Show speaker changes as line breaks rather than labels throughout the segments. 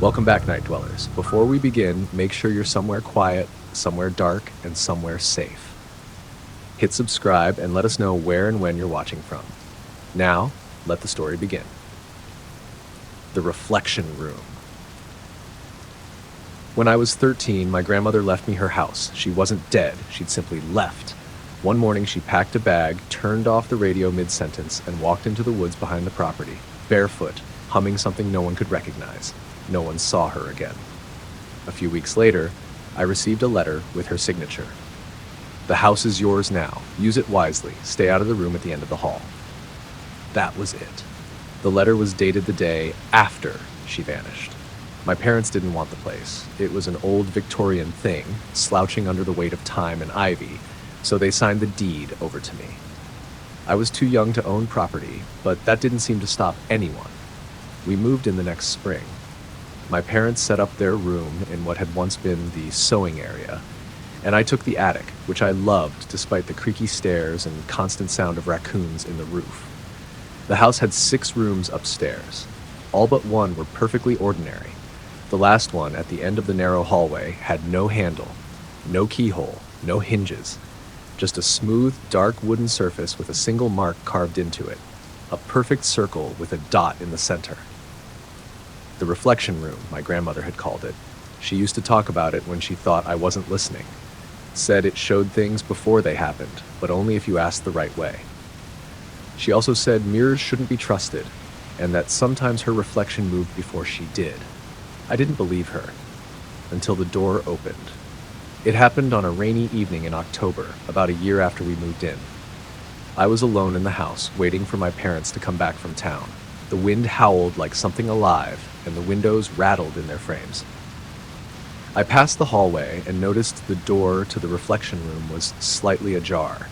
Welcome back, Night Dwellers. Before we begin, make sure you're somewhere quiet, somewhere dark, and somewhere safe. Hit subscribe and let us know where and when you're watching from. Now, let the story begin. The Reflection Room. When I was 13, my grandmother left me her house. She wasn't dead, she'd simply left. One morning, she packed a bag, turned off the radio mid-sentence, and walked into the woods behind the property, barefoot, humming something no one could recognize. No one saw her again. A few weeks later, I received a letter with her signature. The house is yours now. Use it wisely. Stay out of the room at the end of the hall. That was it. The letter was dated the day after she vanished. My parents didn't want the place. It was an old Victorian thing, slouching under the weight of time and ivy, so they signed the deed over to me. I was too young to own property, but that didn't seem to stop anyone. We moved in the next spring. My parents set up their room in what had once been the sewing area, and I took the attic, which I loved despite the creaky stairs and constant sound of raccoons in the roof. The house had 6 rooms upstairs. All but one were perfectly ordinary. The last one, at the end of the narrow hallway, had no handle, no keyhole, no hinges, just a smooth, dark wooden surface with a single mark carved into it, a perfect circle with a dot in the center. The reflection room, my grandmother had called it. She used to talk about it when she thought I wasn't listening. Said it showed things before they happened, but only if you asked the right way. She also said mirrors shouldn't be trusted, and that sometimes her reflection moved before she did. I didn't believe her, until the door opened. It happened on a rainy evening in October, about a year after we moved in. I was alone in the house, waiting for my parents to come back from town. The wind howled like something alive, and the windows rattled in their frames. I passed the hallway and noticed the door to the reflection room was slightly ajar.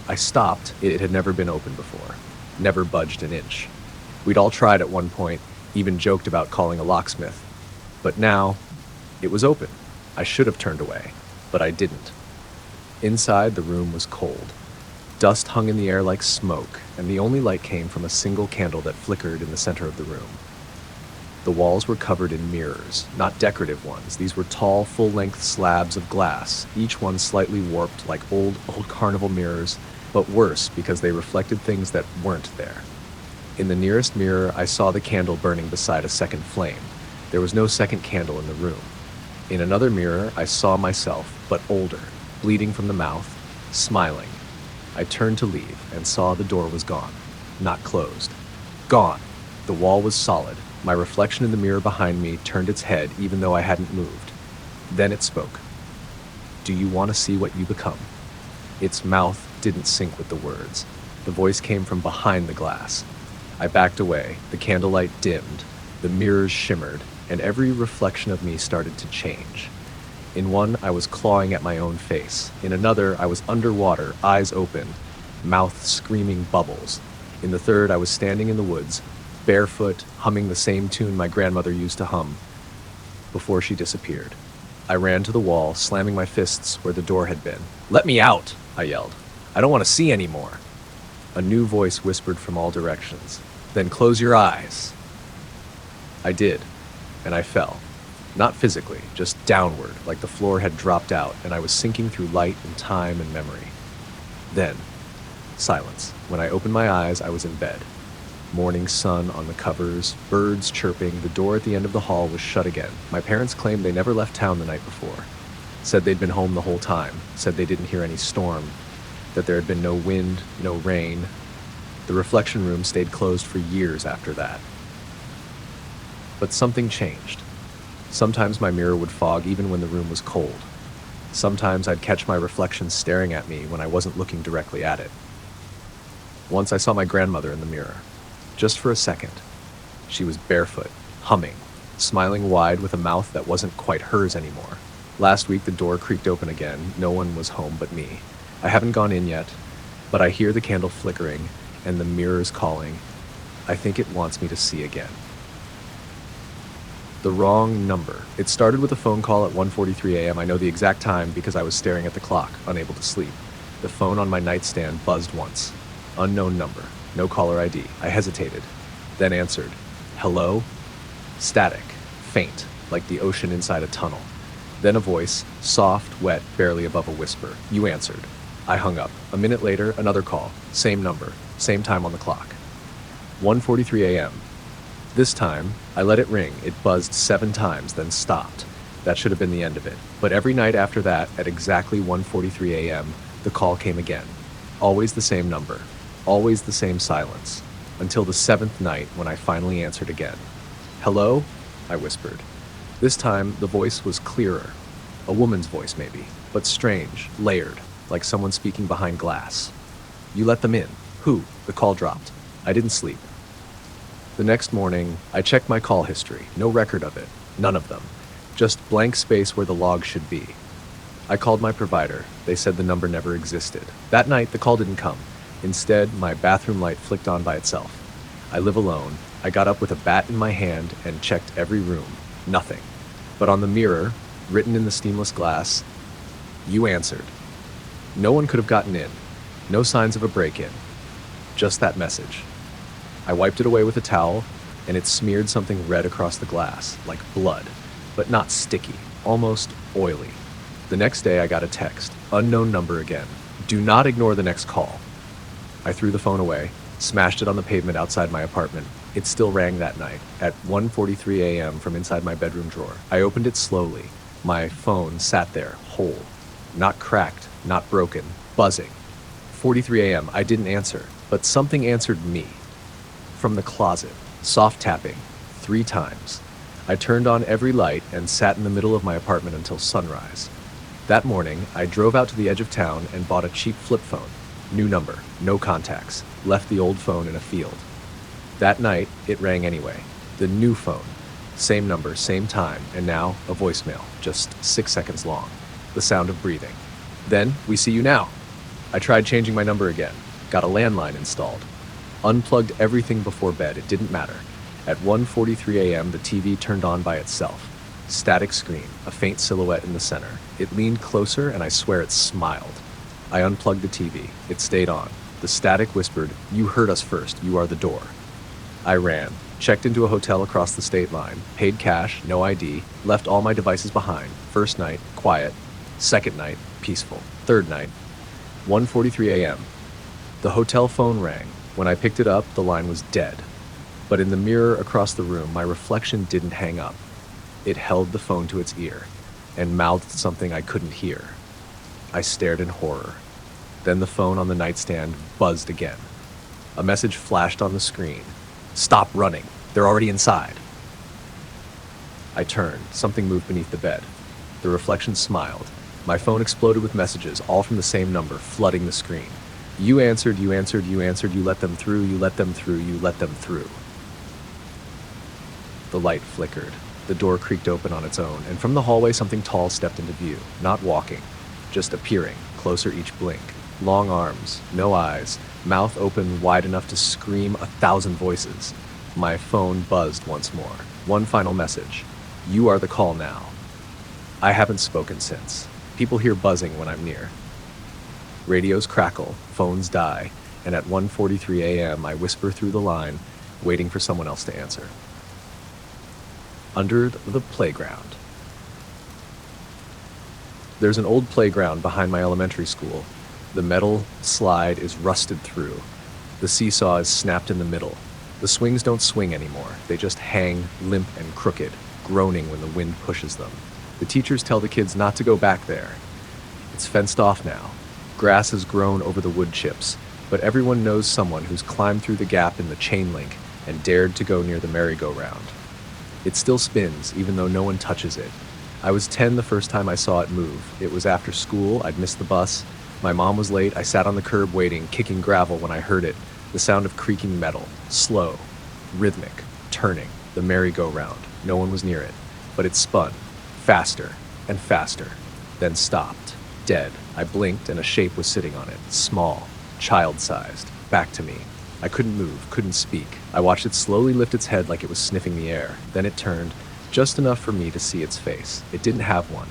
I stopped. It had never been opened before, never budged an inch. We'd all tried at one point, even joked about calling a locksmith. But now, it was open. I should have turned away, but I didn't. Inside, the room was cold. Dust hung in the air like smoke, and the only light came from a single candle that flickered in the center of the room. The walls were covered in mirrors, not decorative ones. These were tall, full-length slabs of glass, each one slightly warped like old carnival mirrors, but worse because they reflected things that weren't there. In the nearest mirror, I saw the candle burning beside a second flame. There was no second candle in the room. In another mirror, I saw myself, but older, bleeding from the mouth, smiling. I turned to leave and saw the door was gone, not closed. Gone. The wall was solid. My reflection in the mirror behind me turned its head even though I hadn't moved. Then it spoke. Do you want to see what you become? Its mouth didn't sync with the words. The voice came from behind the glass. I backed away. The candlelight dimmed. The mirrors shimmered, and every reflection of me started to change. In one, I was clawing at my own face. In another, I was underwater, eyes open, mouth screaming bubbles. In the third, I was standing in the woods, barefoot, humming the same tune my grandmother used to hum before she disappeared. I ran to the wall, slamming my fists where the door had been. "Let me out!" I yelled. "I don't want to see anymore." A new voice whispered from all directions. "Then close your eyes." I did, and I fell. Not physically, just downward, like the floor had dropped out, and I was sinking through light and time and memory. Then, silence. When I opened my eyes, I was in bed. Morning sun on the covers, birds chirping, the door at the end of the hall was shut again. My parents claimed they never left town the night before. Said they'd been home the whole time. Said they didn't hear any storm. That there had been no wind, no rain. The reflection room stayed closed for years after that. But something changed. Sometimes my mirror would fog even when the room was cold. Sometimes I'd catch my reflection staring at me when I wasn't looking directly at it. Once I saw my grandmother in the mirror. Just for a second. She was barefoot, humming, smiling wide with a mouth that wasn't quite hers anymore. Last week the door creaked open again. No one was home but me. I haven't gone in yet, but I hear the candle flickering and the mirrors calling. I think it wants me to see again. The wrong number. It started with a phone call at 1:43 a.m. I know the exact time because I was staring at the clock, unable to sleep. The phone on my nightstand buzzed once. Unknown number. No caller ID. I hesitated, then answered. Hello? Static. faint, like the ocean inside a tunnel. Then a voice, soft, wet, barely above a whisper. You answered. I hung up. A minute later, another call. Same number, same time on the clock. 1:43 a.m. This time, I let it ring. It buzzed 7 times, then stopped. That should have been the end of it. But every night after that, at exactly 1:43 a.m., the call came again. Always the same number. Always the same silence. Until the 7th night when I finally answered again. Hello? I whispered. This time, the voice was clearer. A woman's voice, maybe, but strange, layered, like someone speaking behind glass. You let them in. Who? The call dropped. I didn't sleep. The next morning, I checked my call history. No record of it. None of them. Just blank space where the log should be. I called my provider. They said the number never existed. That night, the call didn't come. Instead, my bathroom light flicked on by itself. I live alone. I got up with a bat in my hand and checked every room. Nothing. But on the mirror, written in the stainless glass, you answered. No one could have gotten in. No signs of a break-in. Just that message. I wiped it away with a towel, and it smeared something red across the glass, like blood, but not sticky, almost oily. The next day I got a text, unknown number again. Do not ignore the next call. I threw the phone away, smashed it on the pavement outside my apartment. It still rang that night, at 1:43 a.m. from inside my bedroom drawer. I opened it slowly. My phone sat there, whole. Not cracked, not broken, buzzing. 43 a.m. I didn't answer, but something answered me. From the closet, soft tapping, 3 times. I turned on every light and sat in the middle of my apartment until sunrise. That morning, I drove out to the edge of town and bought a cheap flip phone. New number, no contacts. Left the old phone in a field. That night, it rang anyway. The new phone. Same number, same time, and now a voicemail, just 6 seconds long. The sound of breathing. Then, we see you now. I tried changing my number again. Got a landline installed. Unplugged everything before bed, it didn't matter. At 1:43 a.m., the TV turned on by itself. Static screen, a faint silhouette in the center. It leaned closer, and I swear it smiled. I unplugged the TV. It stayed on. The static whispered, "You heard us first. You are the door." I ran, checked into a hotel across the state line, paid cash, no ID, left all my devices behind. First night, quiet. Second night, peaceful. Third night, 1:43 a.m. The hotel phone rang. When I picked it up, the line was dead. But in the mirror across the room, my reflection didn't hang up. It held the phone to its ear and mouthed something I couldn't hear. I stared in horror. Then the phone on the nightstand buzzed again. A message flashed on the screen. Stop running. They're already inside. I turned. Something moved beneath the bed. The reflection smiled. My phone exploded with messages, all from the same number, flooding the screen. You answered, you answered, you answered, you let them through, you let them through, you let them through. The light flickered. The door creaked open on its own, and from the hallway something tall stepped into view, not walking, just appearing, closer each blink. Long arms, no eyes, mouth open wide enough to scream 1,000 voices. My phone buzzed once more. One final message. You are the call now. I haven't spoken since. People hear buzzing when I'm near. Radios crackle, phones die, and at 1:43 a.m. I whisper through the line, waiting for someone else to answer. Under the playground. There's an old playground behind my elementary school. The metal slide is rusted through. The seesaw is snapped in the middle. The swings don't swing anymore. They just hang limp and crooked, groaning when the wind pushes them. The teachers tell the kids not to go back there. It's fenced off now. Grass has grown over the wood chips, but everyone knows someone who's climbed through the gap in the chain link and dared to go near the merry-go-round. It still spins, even though no one touches it. I was 10 the first time I saw it move. It was after school, I'd missed the bus. My mom was late, I sat on the curb waiting, kicking gravel when I heard it. The sound of creaking metal, slow, rhythmic, turning, the merry-go-round. No one was near it, but it spun, faster and faster, then stopped, dead. I blinked and a shape was sitting on it, small, child-sized, back to me. I couldn't move, couldn't speak. I watched it slowly lift its head like it was sniffing the air. Then it turned, just enough for me to see its face. It didn't have one.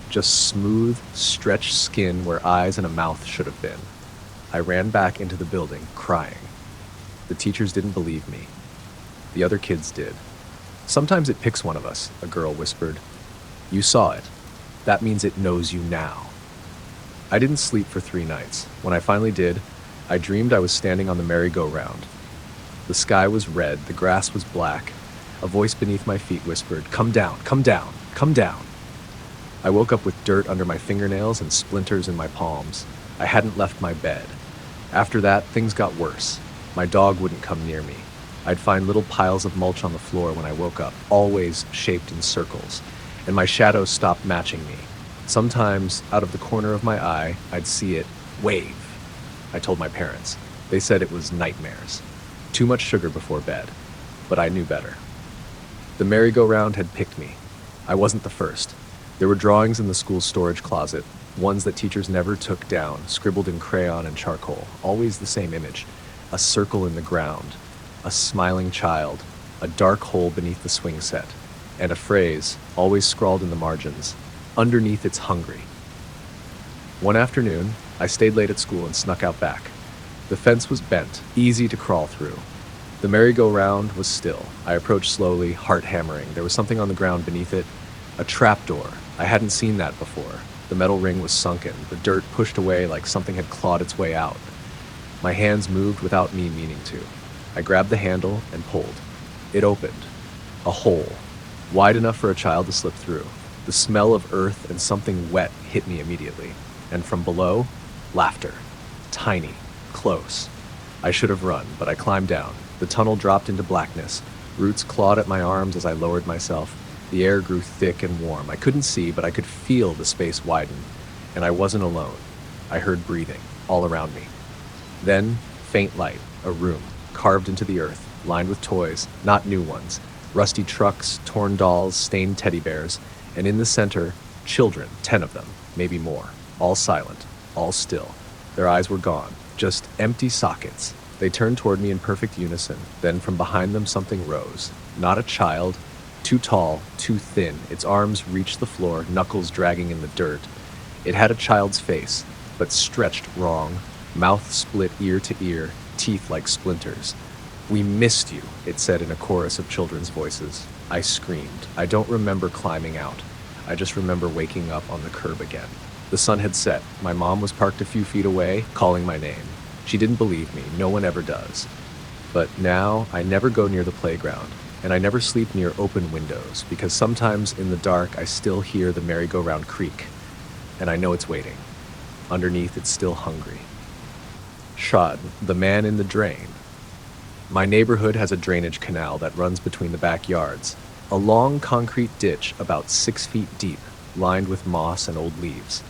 Just smooth, stretched skin where eyes and a mouth should have been. I ran back into the building, crying. The teachers didn't believe me. The other kids did. Sometimes it picks one of us, a girl whispered. You saw it. That means it knows you now. I didn't sleep for 3 nights. When I finally did, I dreamed I was standing on the merry-go-round. The sky was red, the grass was black. A voice beneath my feet whispered, "Come down, come down, come down." I woke up with dirt under my fingernails and splinters in my palms. I hadn't left my bed. After that, things got worse. My dog wouldn't come near me. I'd find little piles of mulch on the floor when I woke up, always shaped in circles, and my shadow stopped matching me. Sometimes, out of the corner of my eye, I'd see it wave. I told my parents. They said it was nightmares. Too much sugar before bed. But I knew better. The merry-go-round had picked me. I wasn't the first. There were drawings in the school's storage closet, ones that teachers never took down, scribbled in crayon and charcoal, always the same image. A circle in the ground, a smiling child, a dark hole beneath the swing set, and a phrase, always scrawled in the margins, "Underneath it's hungry." One afternoon, I stayed late at school and snuck out back. The fence was bent, easy to crawl through. The merry-go-round was still. I approached slowly, heart hammering. There was something on the ground beneath it, a trapdoor. I hadn't seen that before. The metal ring was sunken, the dirt pushed away like something had clawed its way out. My hands moved without me meaning to. I grabbed the handle and pulled. It opened. A hole, wide enough for a child to slip through. The smell of earth and something wet hit me immediately. And from below, laughter. Tiny, close. I should have run, but I climbed down. The tunnel dropped into blackness. Roots clawed at my arms as I lowered myself. The air grew thick and warm. I couldn't see, but I could feel the space widen. And I wasn't alone. I heard breathing, all around me. Then, faint light, a room, carved into the earth, lined with toys, not new ones. Rusty trucks, torn dolls, stained teddy bears. And in the center, children, 10 of them, maybe more. All silent, all still. Their eyes were gone, just empty sockets. They turned toward me in perfect unison. Then from behind them something rose. Not a child, too tall, too thin. Its arms reached the floor, knuckles dragging in the dirt. It had a child's face, but stretched wrong. Mouth split ear to ear, teeth like splinters. "We missed you," it said in a chorus of children's voices. I screamed. I don't remember climbing out. I just remember waking up on the curb again. The sun had set. My mom was parked a few feet away, calling my name. She didn't believe me. No one ever does. But now, I never go near the playground, and I never sleep near open windows, because sometimes in the dark I still hear the merry-go-round creak, and I know it's waiting. Underneath, it's still hungry. Shad, the man in the drain. My neighborhood has a drainage canal that runs between the backyards. A long concrete ditch about 6 feet deep, lined with moss and old leaves.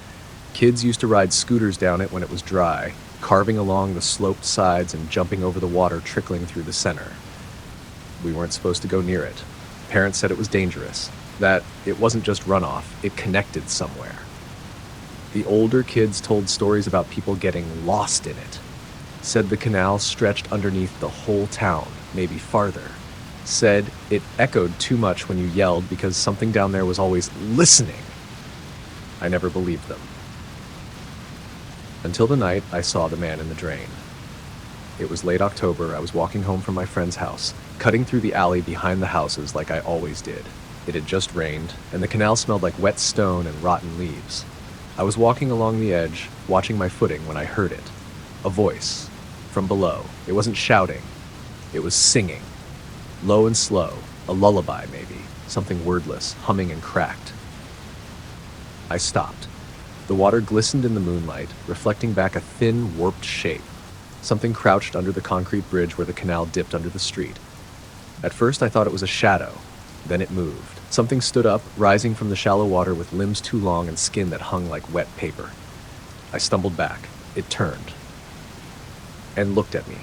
Kids used to ride scooters down it when it was dry, carving along the sloped sides and jumping over the water trickling through the center. We weren't supposed to go near it. Parents said it was dangerous, that it wasn't just runoff, it connected somewhere. The older kids told stories about people getting lost in it. Said the canal stretched underneath the whole town, maybe farther. Said it echoed too much when you yelled because something down there was always listening. I never believed them. Until the night I saw the man in the drain. It was late October. I was walking home from my friend's house, cutting through the alley behind the houses like I always did. It had just rained, and the canal smelled like wet stone and rotten leaves. I was walking along the edge, watching my footing when I heard it. A voice. From below. It wasn't shouting. It was singing. Low and slow. A lullaby, maybe. Something wordless, humming and cracked. I stopped. The water glistened in the moonlight, reflecting back a thin, warped shape. Something crouched under the concrete bridge where the canal dipped under the street. At first I thought it was a shadow. Then it moved. Something stood up, rising from the shallow water with limbs too long and skin that hung like wet paper. I stumbled back. It turned. And looked at me.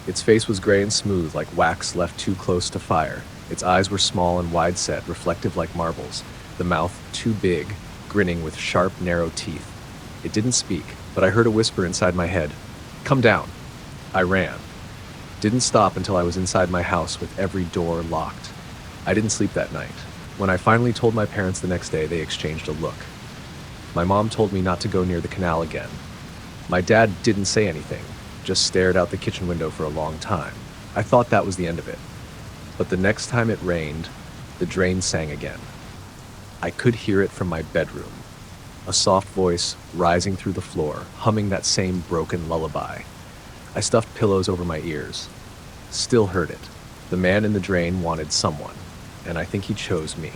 Its face was gray and smooth, like wax left too close to fire. Its eyes were small and wide-set, reflective like marbles. The mouth too big, grinning with sharp, narrow teeth. It didn't speak, but I heard a whisper inside my head. "Come down." I ran. Didn't stop until I was inside my house with every door locked. I didn't sleep that night. When I finally told my parents the next day, they exchanged a look. My mom told me not to go near the canal again. My dad didn't say anything, just stared out the kitchen window for a long time. I thought that was the end of it. But the next time it rained, The drain sang again. I could hear it from my bedroom. A soft voice rising through the floor, humming that same broken lullaby. I stuffed pillows over my ears. Still heard it. The man in the drain wanted someone, and I think he chose me.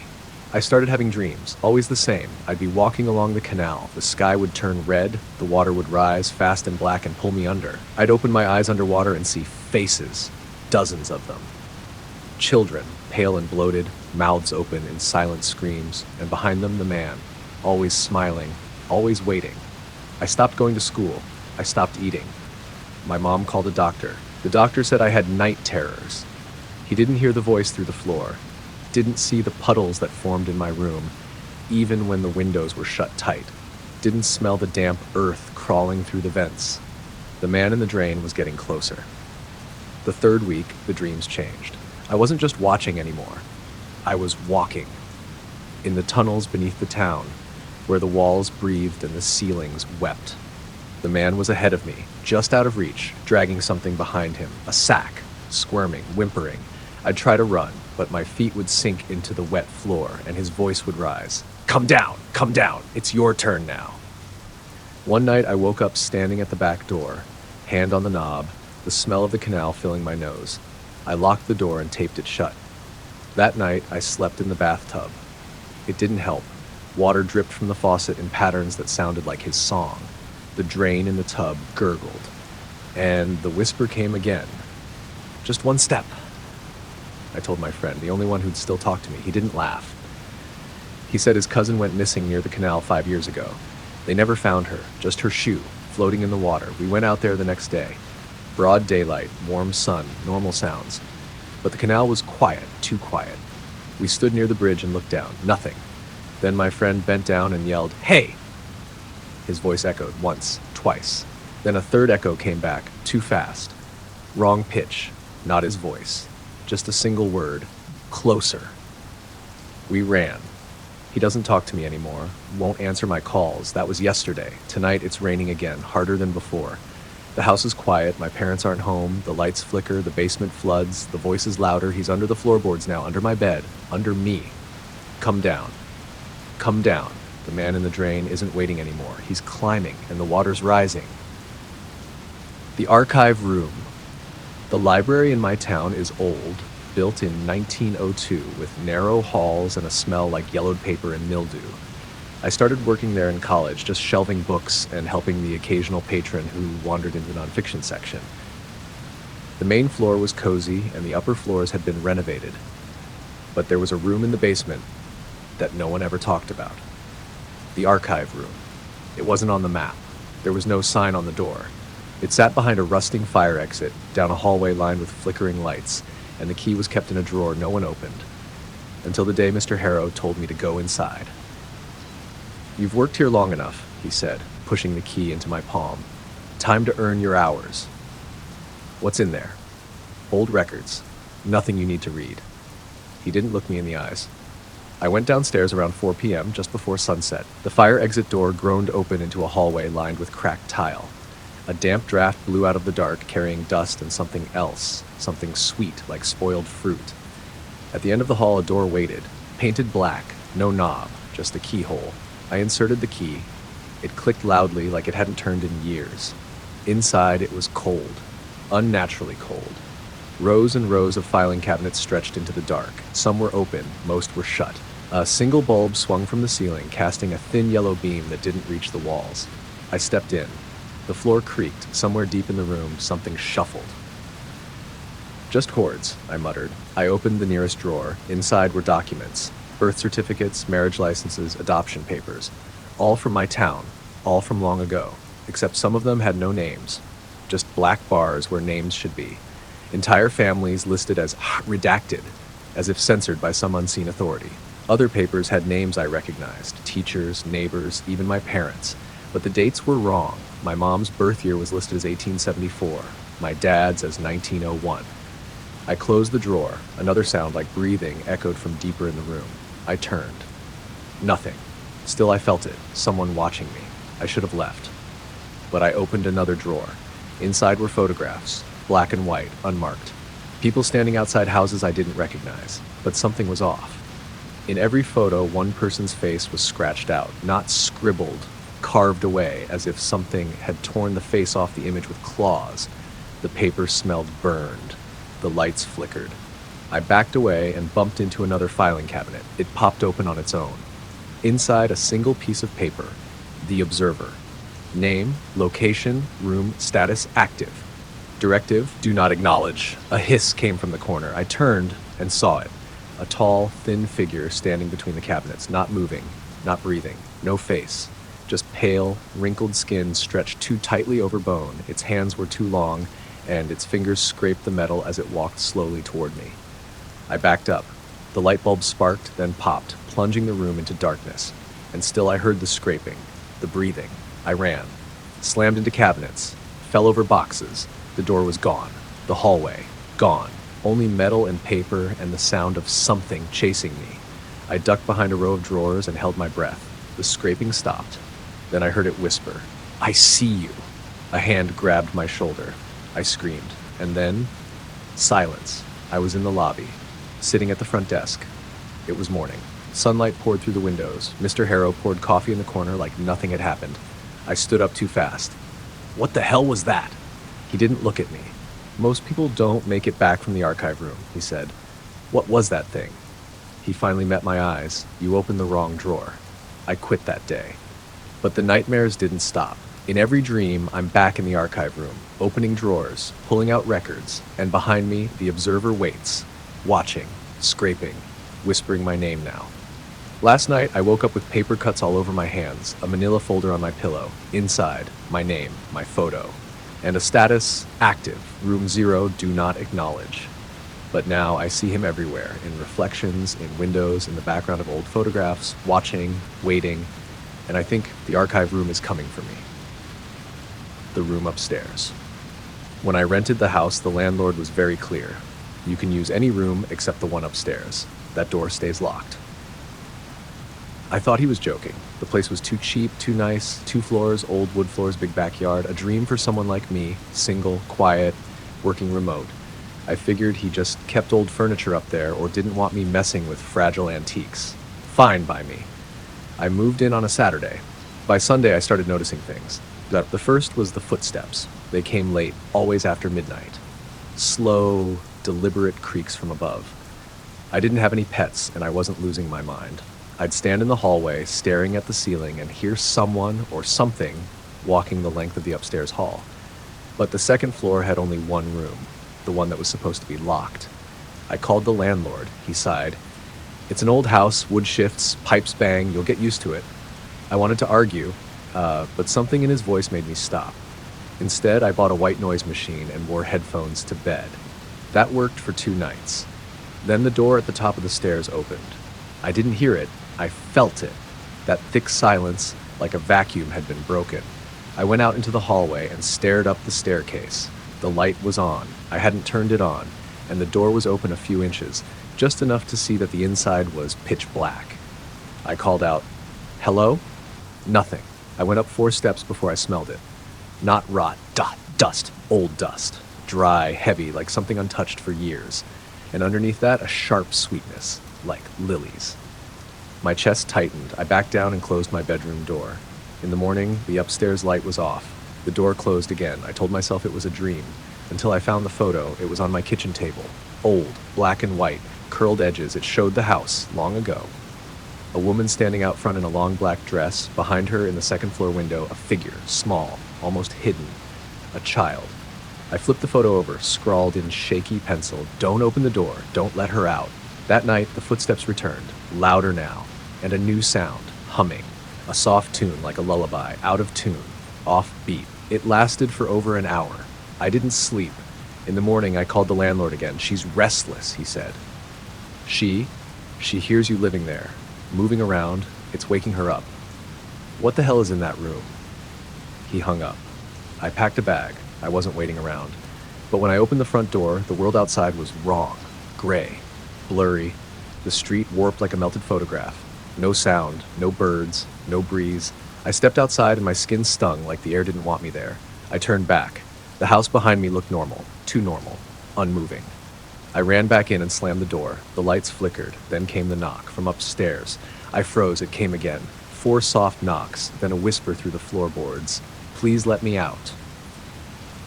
I started having dreams, always the same. I'd be walking along the canal. The sky would turn red, the water would rise, fast and black, and pull me under. I'd open my eyes underwater and see faces, dozens of them. Children, pale and bloated, mouths open in silent screams, and behind them the man, always smiling, always waiting. I stopped going to school. I stopped eating. My mom called a doctor. The doctor said I had night terrors. He didn't hear the voice through the floor, didn't see the puddles that formed in my room, even when the windows were shut tight, didn't smell the damp earth crawling through the vents. The man in the drain was getting closer. The third week, the dreams changed. I wasn't just watching anymore. I was walking. In the tunnels beneath the town, where the walls breathed and the ceilings wept. The man was ahead of me, just out of reach, dragging something behind him, a sack, squirming, whimpering. I'd try to run, but my feet would sink into the wet floor, and his voice would rise. Come down, it's your turn now. One night I woke up standing at the back door, hand on the knob, the smell of the canal filling my nose. I locked the door and taped it shut. That night I slept in the bathtub. It didn't help. Water dripped from the faucet in patterns that sounded like his song. The drain in the tub gurgled. And the whisper came again. Just one step. I told my friend, the only one who'd still talk to me. He didn't laugh. He said his cousin went missing near the canal 5 years ago. They never found her, just her shoe, floating in the water. We went out there the next day. Broad daylight, warm sun, normal sounds. But the canal was quiet, too quiet. We stood near the bridge and looked down. Nothing. Then my friend bent down and yelled, "Hey!" His voice echoed once, twice. Then a third echo came back, too fast. Wrong pitch, not his voice. Just a single word, closer. We ran. He doesn't talk to me anymore, won't answer my calls. That was yesterday. Tonight it's raining again, harder than before. The house is quiet, my parents aren't home, the lights flicker, the basement floods, the voice is louder. He's under the floorboards now, under my bed, under me. Come down. Come down. The man in the drain isn't waiting anymore. He's climbing, and the water's rising. The archive room. The library in my town is old, built in 1902, with narrow halls and a smell like yellowed paper and mildew. I started working there in college, just shelving books and helping the occasional patron who wandered into the nonfiction section. The main floor was cozy, and the upper floors had been renovated. But there was a room in the basement that no one ever talked about. The archive room. It wasn't on the map. There was no sign on the door. It sat behind a rusting fire exit, down a hallway lined with flickering lights, and the key was kept in a drawer no one opened, until the day Mr. Harrow told me to go inside. You've worked here long enough, he said, pushing the key into my palm. Time to earn your hours. What's in there? Old records. Nothing you need to read. He didn't look me in the eyes. I went downstairs around 4 p.m., just before sunset. The fire exit door groaned open into a hallway lined with cracked tile. A damp draft blew out of the dark, carrying dust and something else, something sweet like spoiled fruit. At the end of the hall, a door waited, painted black, no knob, just a keyhole. I inserted the key. It clicked loudly like it hadn't turned in years. Inside, it was cold, unnaturally cold. Rows and rows of filing cabinets stretched into the dark. Some were open, most were shut. A single bulb swung from the ceiling, casting a thin yellow beam that didn't reach the walls. I stepped in. The floor creaked. Somewhere deep in the room, something shuffled. Just hoards, I muttered. I opened the nearest drawer. Inside were documents. Birth certificates, marriage licenses, adoption papers. All from my town. All from long ago. Except some of them had no names. Just black bars where names should be. Entire families listed as redacted, as if censored by some unseen authority. Other papers had names I recognized. Teachers, neighbors, even my parents. But the dates were wrong. My mom's birth year was listed as 1874, my dad's as 1901. I closed the drawer. Another sound like breathing echoed from deeper in the room. I turned. Nothing. Still I felt it, someone watching me. I should have left. But I opened another drawer. Inside were photographs, black and white, unmarked. People standing outside houses I didn't recognize, but something was off. In every photo, one person's face was scratched out, not scribbled, carved away as if something had torn the face off the image with claws. The paper smelled burned. The lights flickered. I backed away and bumped into another filing cabinet. It popped open on its own. Inside, a single piece of paper. The Observer. Name, location, room, status, active. Directive, do not acknowledge. A hiss came from the corner. I turned and saw it. A tall, thin figure standing between the cabinets, not moving, not breathing, no face. Just pale, wrinkled skin stretched too tightly over bone. Its hands were too long, and its fingers scraped the metal as it walked slowly toward me. I backed up. The light bulb sparked, then popped, plunging the room into darkness. And still I heard the scraping, the breathing. I ran, slammed into cabinets, fell over boxes. The door was gone. The hallway, gone. Only metal and paper and the sound of something chasing me. I ducked behind a row of drawers and held my breath. The scraping stopped. Then I heard it whisper, "I see you." A hand grabbed my shoulder. I screamed. And then, silence. I was in the lobby, sitting at the front desk. It was morning. Sunlight poured through the windows. Mr. Harrow poured coffee in the corner like nothing had happened. I stood up too fast. "What the hell was that?" He didn't look at me. "Most people don't make it back from the archive room," he said. "What was that thing?" He finally met my eyes. "You opened the wrong drawer." I quit that day. But the nightmares didn't stop. In every dream, I'm back in the archive room, opening drawers, pulling out records, and behind me, the Observer waits, watching, scraping, whispering my name now. Last night, I woke up with paper cuts all over my hands, a manila folder on my pillow, inside, my name, my photo, and a status, active, room 0, do not acknowledge. But now I see him everywhere, in reflections, in windows, in the background of old photographs, watching, waiting, and I think the archive room is coming for me. The room upstairs. When I rented the house, the landlord was very clear. You can use any room except the one upstairs. That door stays locked. I thought he was joking. The place was too cheap, too nice, 2 floors, old wood floors, big backyard, a dream for someone like me, single, quiet, working remote. I figured he just kept old furniture up there or didn't want me messing with fragile antiques. Fine by me. I moved in on a Saturday. By Sunday, I started noticing things. The first was the footsteps. They came late, always after midnight. Slow, deliberate creaks from above. I didn't have any pets, and I wasn't losing my mind. I'd stand in the hallway, staring at the ceiling, and hear someone or something walking the length of the upstairs hall. But the second floor had only one room, the one that was supposed to be locked. I called the landlord. He sighed. "It's an old house, wood shifts, pipes bang, you'll get used to it." I wanted to argue, but something in his voice made me stop. Instead, I bought a white noise machine and wore headphones to bed. That worked for 2 nights. Then the door at the top of the stairs opened. I didn't hear it, I felt it. That thick silence, like a vacuum, had been broken. I went out into the hallway and stared up the staircase. The light was on. I hadn't turned it on, and the door was open a few inches, just enough to see that the inside was pitch black. I called out, "Hello?" Nothing. I went up 4 steps before I smelled it. Not rot, dust, old dust. Dry, heavy, like something untouched for years. And underneath that, a sharp sweetness, like lilies. My chest tightened. I backed down and closed my bedroom door. In the morning, the upstairs light was off. The door closed again. I told myself it was a dream. Until I found the photo. It was on my kitchen table. Old, black and white, curled edges. It showed the house, long ago. A woman standing out front in a long black dress. Behind her, in the second floor window, a figure, small, almost hidden. A child. I flipped the photo over, scrawled in shaky pencil, "Don't open the door, don't let her out." That night, the footsteps returned, louder now, and a new sound, humming. A soft tune like a lullaby, out of tune, off beat. It lasted for over an hour. I didn't sleep. In the morning, I called the landlord again. "She's restless," he said. She hears you living there, moving around. It's waking her up. "What the hell is in that room?" He hung up. I packed a bag. I wasn't waiting around. But when I opened the front door, the world outside was wrong. Gray. Blurry. The street warped like a melted photograph. No sound, no birds, no breeze. I stepped outside and my skin stung like the air didn't want me there. I turned back. The house behind me looked normal. Too normal. Unmoving. I ran back in and slammed the door. The lights flickered, then came the knock from upstairs. I froze, it came again. 4 soft knocks, then a whisper through the floorboards. "Please let me out."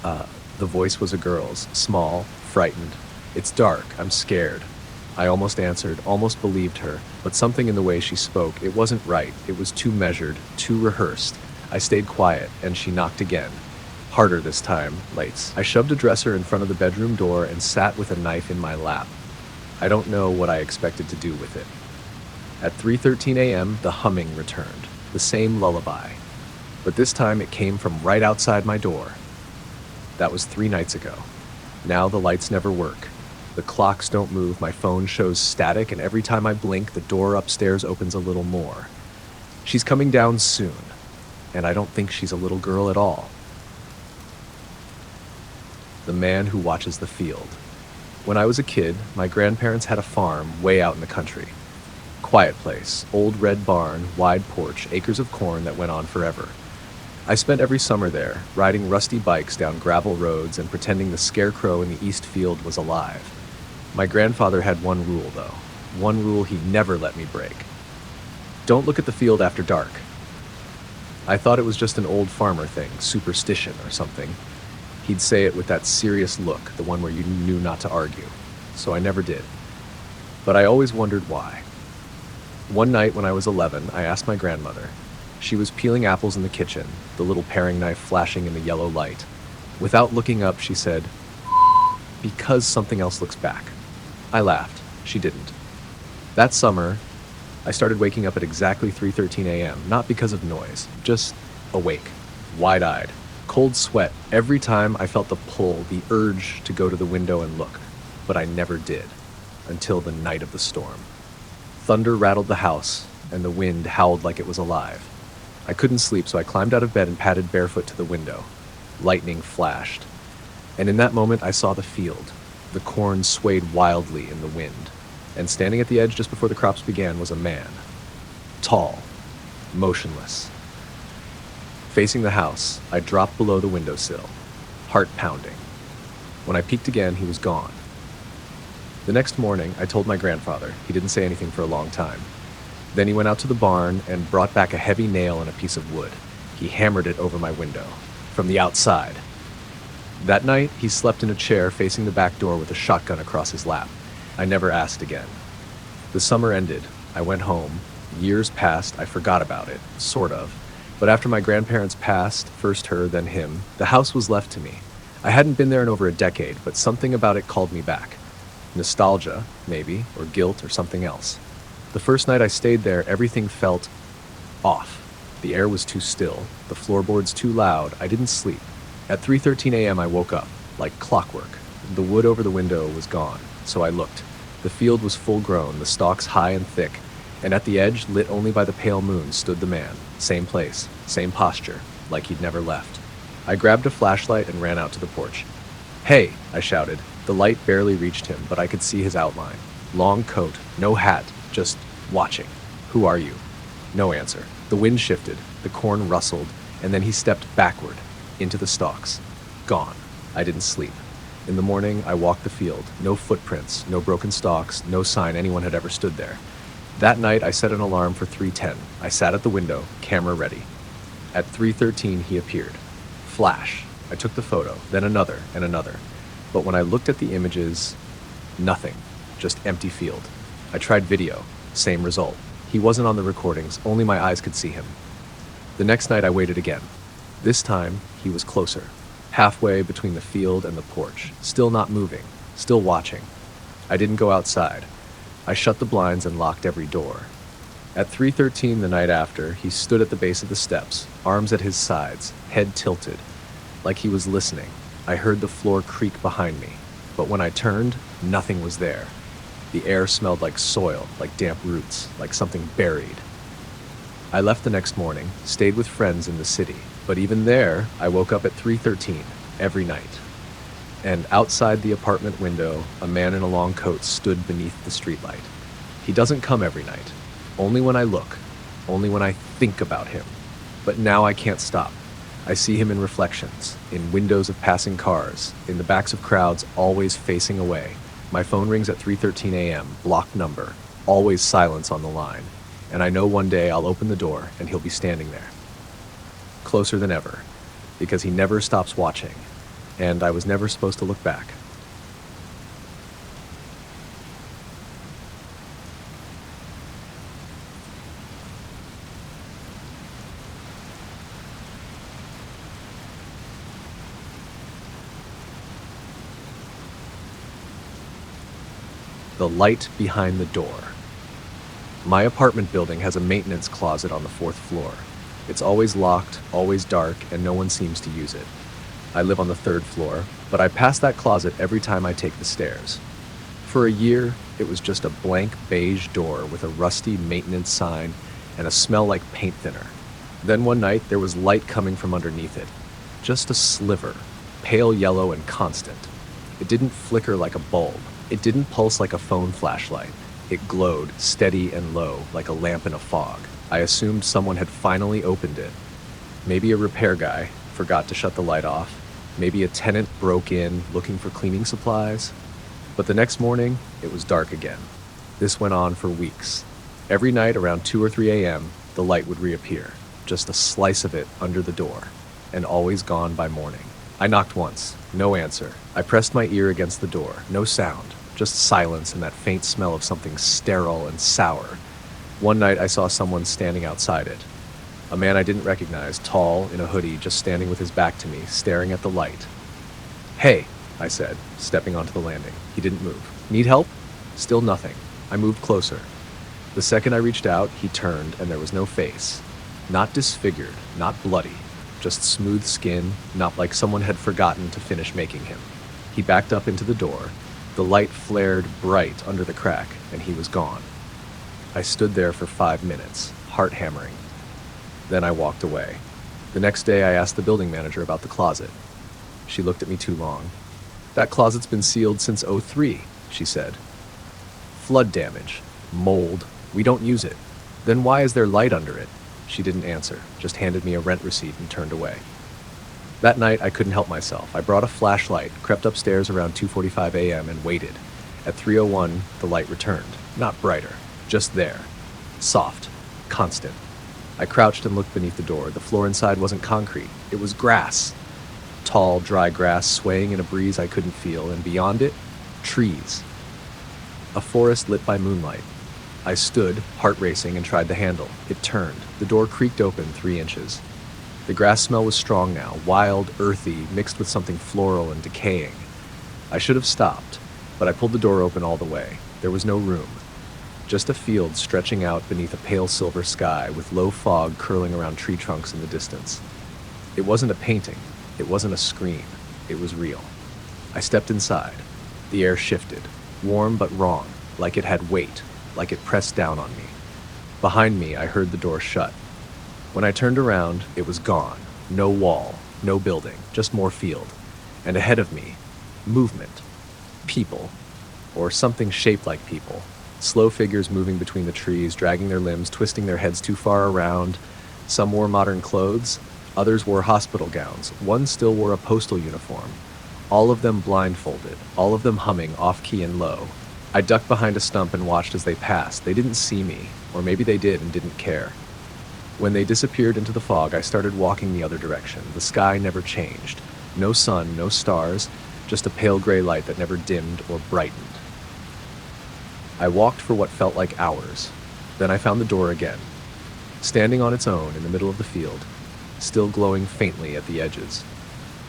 The voice was a girl's, small, frightened. "It's dark, I'm scared." I almost answered, almost believed her, but something in the way she spoke, it wasn't right. It was too measured, too rehearsed. I stayed quiet, and she knocked again. Harder this time, lights. I shoved a dresser in front of the bedroom door and sat with a knife in my lap. I don't know what I expected to do with it. At 3:13 a.m., the humming returned, the same lullaby. But this time it came from right outside my door. That was 3 nights ago. Now the lights never work. The clocks don't move, my phone shows static, and every time I blink, the door upstairs opens a little more. She's coming down soon, and I don't think she's a little girl at all. The man who watches the field. When I was a kid, my grandparents had a farm way out in the country. Quiet place, old red barn, wide porch, acres of corn that went on forever. I spent every summer there, riding rusty bikes down gravel roads and pretending the scarecrow in the east field was alive. My grandfather had one rule, though. One rule he never let me break. Don't look at the field after dark. I thought it was just an old farmer thing, superstition or something. He'd say it with that serious look, the one where you knew not to argue. So I never did. But I always wondered why. One night when I was 11, I asked my grandmother. She was peeling apples in the kitchen, the little paring knife flashing in the yellow light. Without looking up, she said, "Because something else looks back." I laughed. She didn't. That summer, I started waking up at exactly 3:13 a.m., not because of noise, just awake, wide-eyed, cold sweat every time I felt the pull, the urge to go to the window and look, but I never did, until the night of the storm. Thunder rattled the house, and the wind howled like it was alive. I couldn't sleep, so I climbed out of bed and padded barefoot to the window. Lightning flashed, and in that moment I saw the field. The corn swayed wildly in the wind, and standing at the edge just before the crops began was a man. Tall, motionless. Facing the house, I dropped below the windowsill, heart pounding. When I peeked again, he was gone. The next morning, I told my grandfather. He didn't say anything for a long time. Then he went out to the barn and brought back a heavy nail and a piece of wood. He hammered it over my window, from the outside. That night, he slept in a chair facing the back door with a shotgun across his lap. I never asked again. The summer ended. I went home. Years passed. I forgot about it, sort of. But after my grandparents passed, first her, then him, the house was left to me. I hadn't been there in over a decade, but something about it called me back. Nostalgia, maybe, or guilt, or something else. The first night I stayed there, everything felt off. The air was too still, the floorboards too loud. I didn't sleep. At 3:13 a.m. I woke up, like clockwork. The wood over the window was gone, so I looked. The field was full grown, the stalks high and thick, and at the edge, lit only by the pale moon, stood the man. Same place, same posture, like he'd never left. I grabbed a flashlight and ran out to the porch. "Hey," I shouted. The light barely reached him, but I could see his outline. Long coat, no hat, just watching. "Who are you?" No answer. The wind shifted, the corn rustled, and then he stepped backward, into the stalks. Gone. I didn't sleep. In the morning, I walked the field. No footprints, no broken stalks, no sign anyone had ever stood there. That night, I set an alarm for 3:10. I sat at the window, camera ready. At 3:13, he appeared. Flash. I took the photo, then another and another. But when I looked at the images, nothing. Just empty field. I tried video. Same result. He wasn't on the recordings, only my eyes could see him. The next night I waited again. This time, he was closer. Halfway between the field and the porch. Still not moving. Still watching. I didn't go outside. I shut the blinds and locked every door. At 3:13 the night after, he stood at the base of the steps, arms at his sides, head tilted. Like he was listening. I heard the floor creak behind me. But when I turned, nothing was there. The air smelled like soil, like damp roots, like something buried. I left the next morning, stayed with friends in the city, but even there, I woke up at 3:13 every night. And outside the apartment window, a man in a long coat stood beneath the streetlight. He doesn't come every night, only when I look, only when I think about him. But now I can't stop. I see him in reflections, in windows of passing cars, in the backs of crowds always facing away. My phone rings at 3:13 a.m., blocked number, always silence on the line, and I know one day I'll open the door and he'll be standing there. Closer than ever, because he never stops watching, and I was never supposed to look back. The light behind the door. My apartment building has a maintenance closet on the 4th floor. It's always locked, always dark, and no one seems to use it. I live on the 3rd floor, but I pass that closet every time I take the stairs. For a year, it was just a blank beige door with a rusty maintenance sign and a smell like paint thinner. Then one night, there was light coming from underneath it. Just a sliver, pale yellow and constant. It didn't flicker like a bulb. It didn't pulse like a phone flashlight. It glowed, steady and low, like a lamp in a fog. I assumed someone had finally opened it. Maybe a repair guy forgot to shut the light off. Maybe a tenant broke in looking for cleaning supplies. But the next morning, it was dark again. This went on for weeks. Every night around 2 or 3 a.m., the light would reappear, just a slice of it under the door, and always gone by morning. I knocked once, no answer. I pressed my ear against the door, no sound, just silence and that faint smell of something sterile and sour. One night I saw someone standing outside it. A man I didn't recognize, tall, in a hoodie, just standing with his back to me, staring at the light. "Hey," I said, stepping onto the landing. He didn't move. "Need help?" Still nothing. I moved closer. The second I reached out, he turned, and there was no face. Not disfigured, not bloody, just smooth skin, not like someone had forgotten to finish making him. He backed up into the door. The light flared bright under the crack, and he was gone. I stood there for 5 minutes, heart hammering. Then I walked away. The next day I asked the building manager about the closet. She looked at me too long. "That closet's been sealed since '03, she said. "Flood damage, mold, we don't use it. Then why is there light under it?" She didn't answer, just handed me a rent receipt and turned away. That night I couldn't help myself. I brought a flashlight, crept upstairs around 2:45 a.m. and waited. At 3:01, the light returned. Not brighter, just there. Soft, constant. I crouched and looked beneath the door. The floor inside wasn't concrete. It was grass. Tall, dry grass swaying in a breeze I couldn't feel, and beyond it, trees. A forest lit by moonlight. I stood, heart racing, and tried the handle. It turned. The door creaked open 3 inches. The grass smell was strong now, wild, earthy, mixed with something floral and decaying. I should have stopped, but I pulled the door open all the way. There was no room. Just a field stretching out beneath a pale silver sky with low fog curling around tree trunks in the distance. It wasn't a painting. It wasn't a scream. It was real. I stepped inside. The air shifted, warm but wrong, like it had weight, like it pressed down on me. Behind me, I heard the door shut. When I turned around, it was gone. No wall, no building, just more field. And ahead of me, movement. People. Or something shaped like people. Slow figures moving between the trees, dragging their limbs, twisting their heads too far around. Some wore modern clothes. Others wore hospital gowns. One still wore a postal uniform. All of them blindfolded, all of them humming off-key and low. I ducked behind a stump and watched as they passed. They didn't see me, or maybe they did and didn't care. When they disappeared into the fog, I started walking the other direction. The sky never changed. No sun, no stars, just a pale gray light that never dimmed or brightened. I walked for what felt like hours. Then I found the door again, standing on its own in the middle of the field, still glowing faintly at the edges.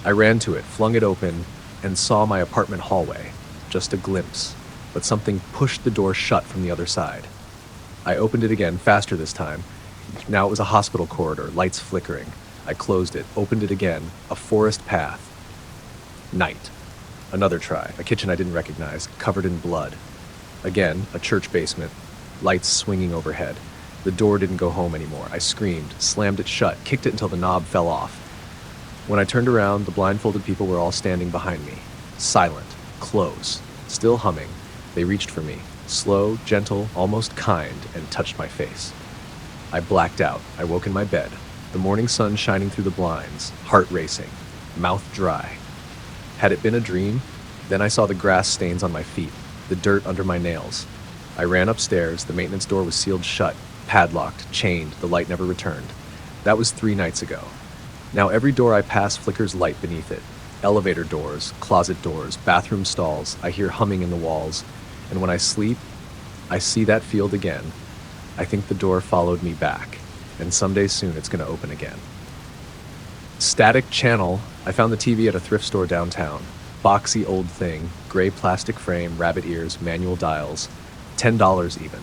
I ran to it, flung it open, and saw my apartment hallway. Just a glimpse, but something pushed the door shut from the other side. I opened it again, faster this time. Now it was a hospital corridor, lights flickering. I closed it, opened it again, a forest path. Night. Another try, a kitchen I didn't recognize, covered in blood. Again, a church basement, lights swinging overhead. The door didn't go home anymore. I screamed, slammed it shut, kicked it until the knob fell off. When I turned around, the blindfolded people were all standing behind me. Silent, close, still humming. They reached for me, slow, gentle, almost kind, and touched my face. I blacked out. I woke in my bed, the morning sun shining through the blinds, heart racing, mouth dry. Had it been a dream? Then I saw the grass stains on my feet. the dirt under my nails. I ran upstairs. The maintenance door was sealed shut, padlocked, chained. The light never returned. That was 3 nights ago. Now every door I pass flickers light beneath it. Elevator doors, closet doors, bathroom stalls. I hear humming in the walls. And when I sleep, I see that field again. I think the door followed me back, and someday soon it's going to open again. Static channel. I found the TV at a thrift store downtown. Boxy old thing, gray plastic frame, rabbit ears, manual dials. $10 even.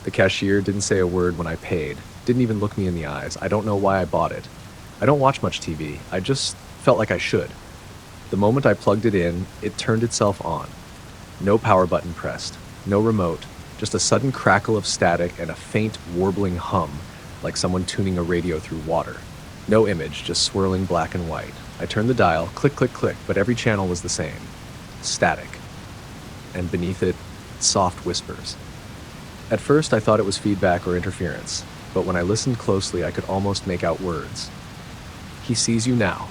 The cashier didn't say a word when I paid, didn't even look me in the eyes. I don't know why I bought it. I don't watch much TV. I just felt like I should. The moment I plugged it in, it turned itself on. No power button pressed, no remote, just a sudden crackle of static and a faint warbling hum, like someone tuning a radio through water. No image, just swirling black and white. I turned the dial, click, click, click, but every channel was the same. Static. And beneath it, soft whispers. At first, I thought it was feedback or interference, but when I listened closely, I could almost make out words. He sees you now.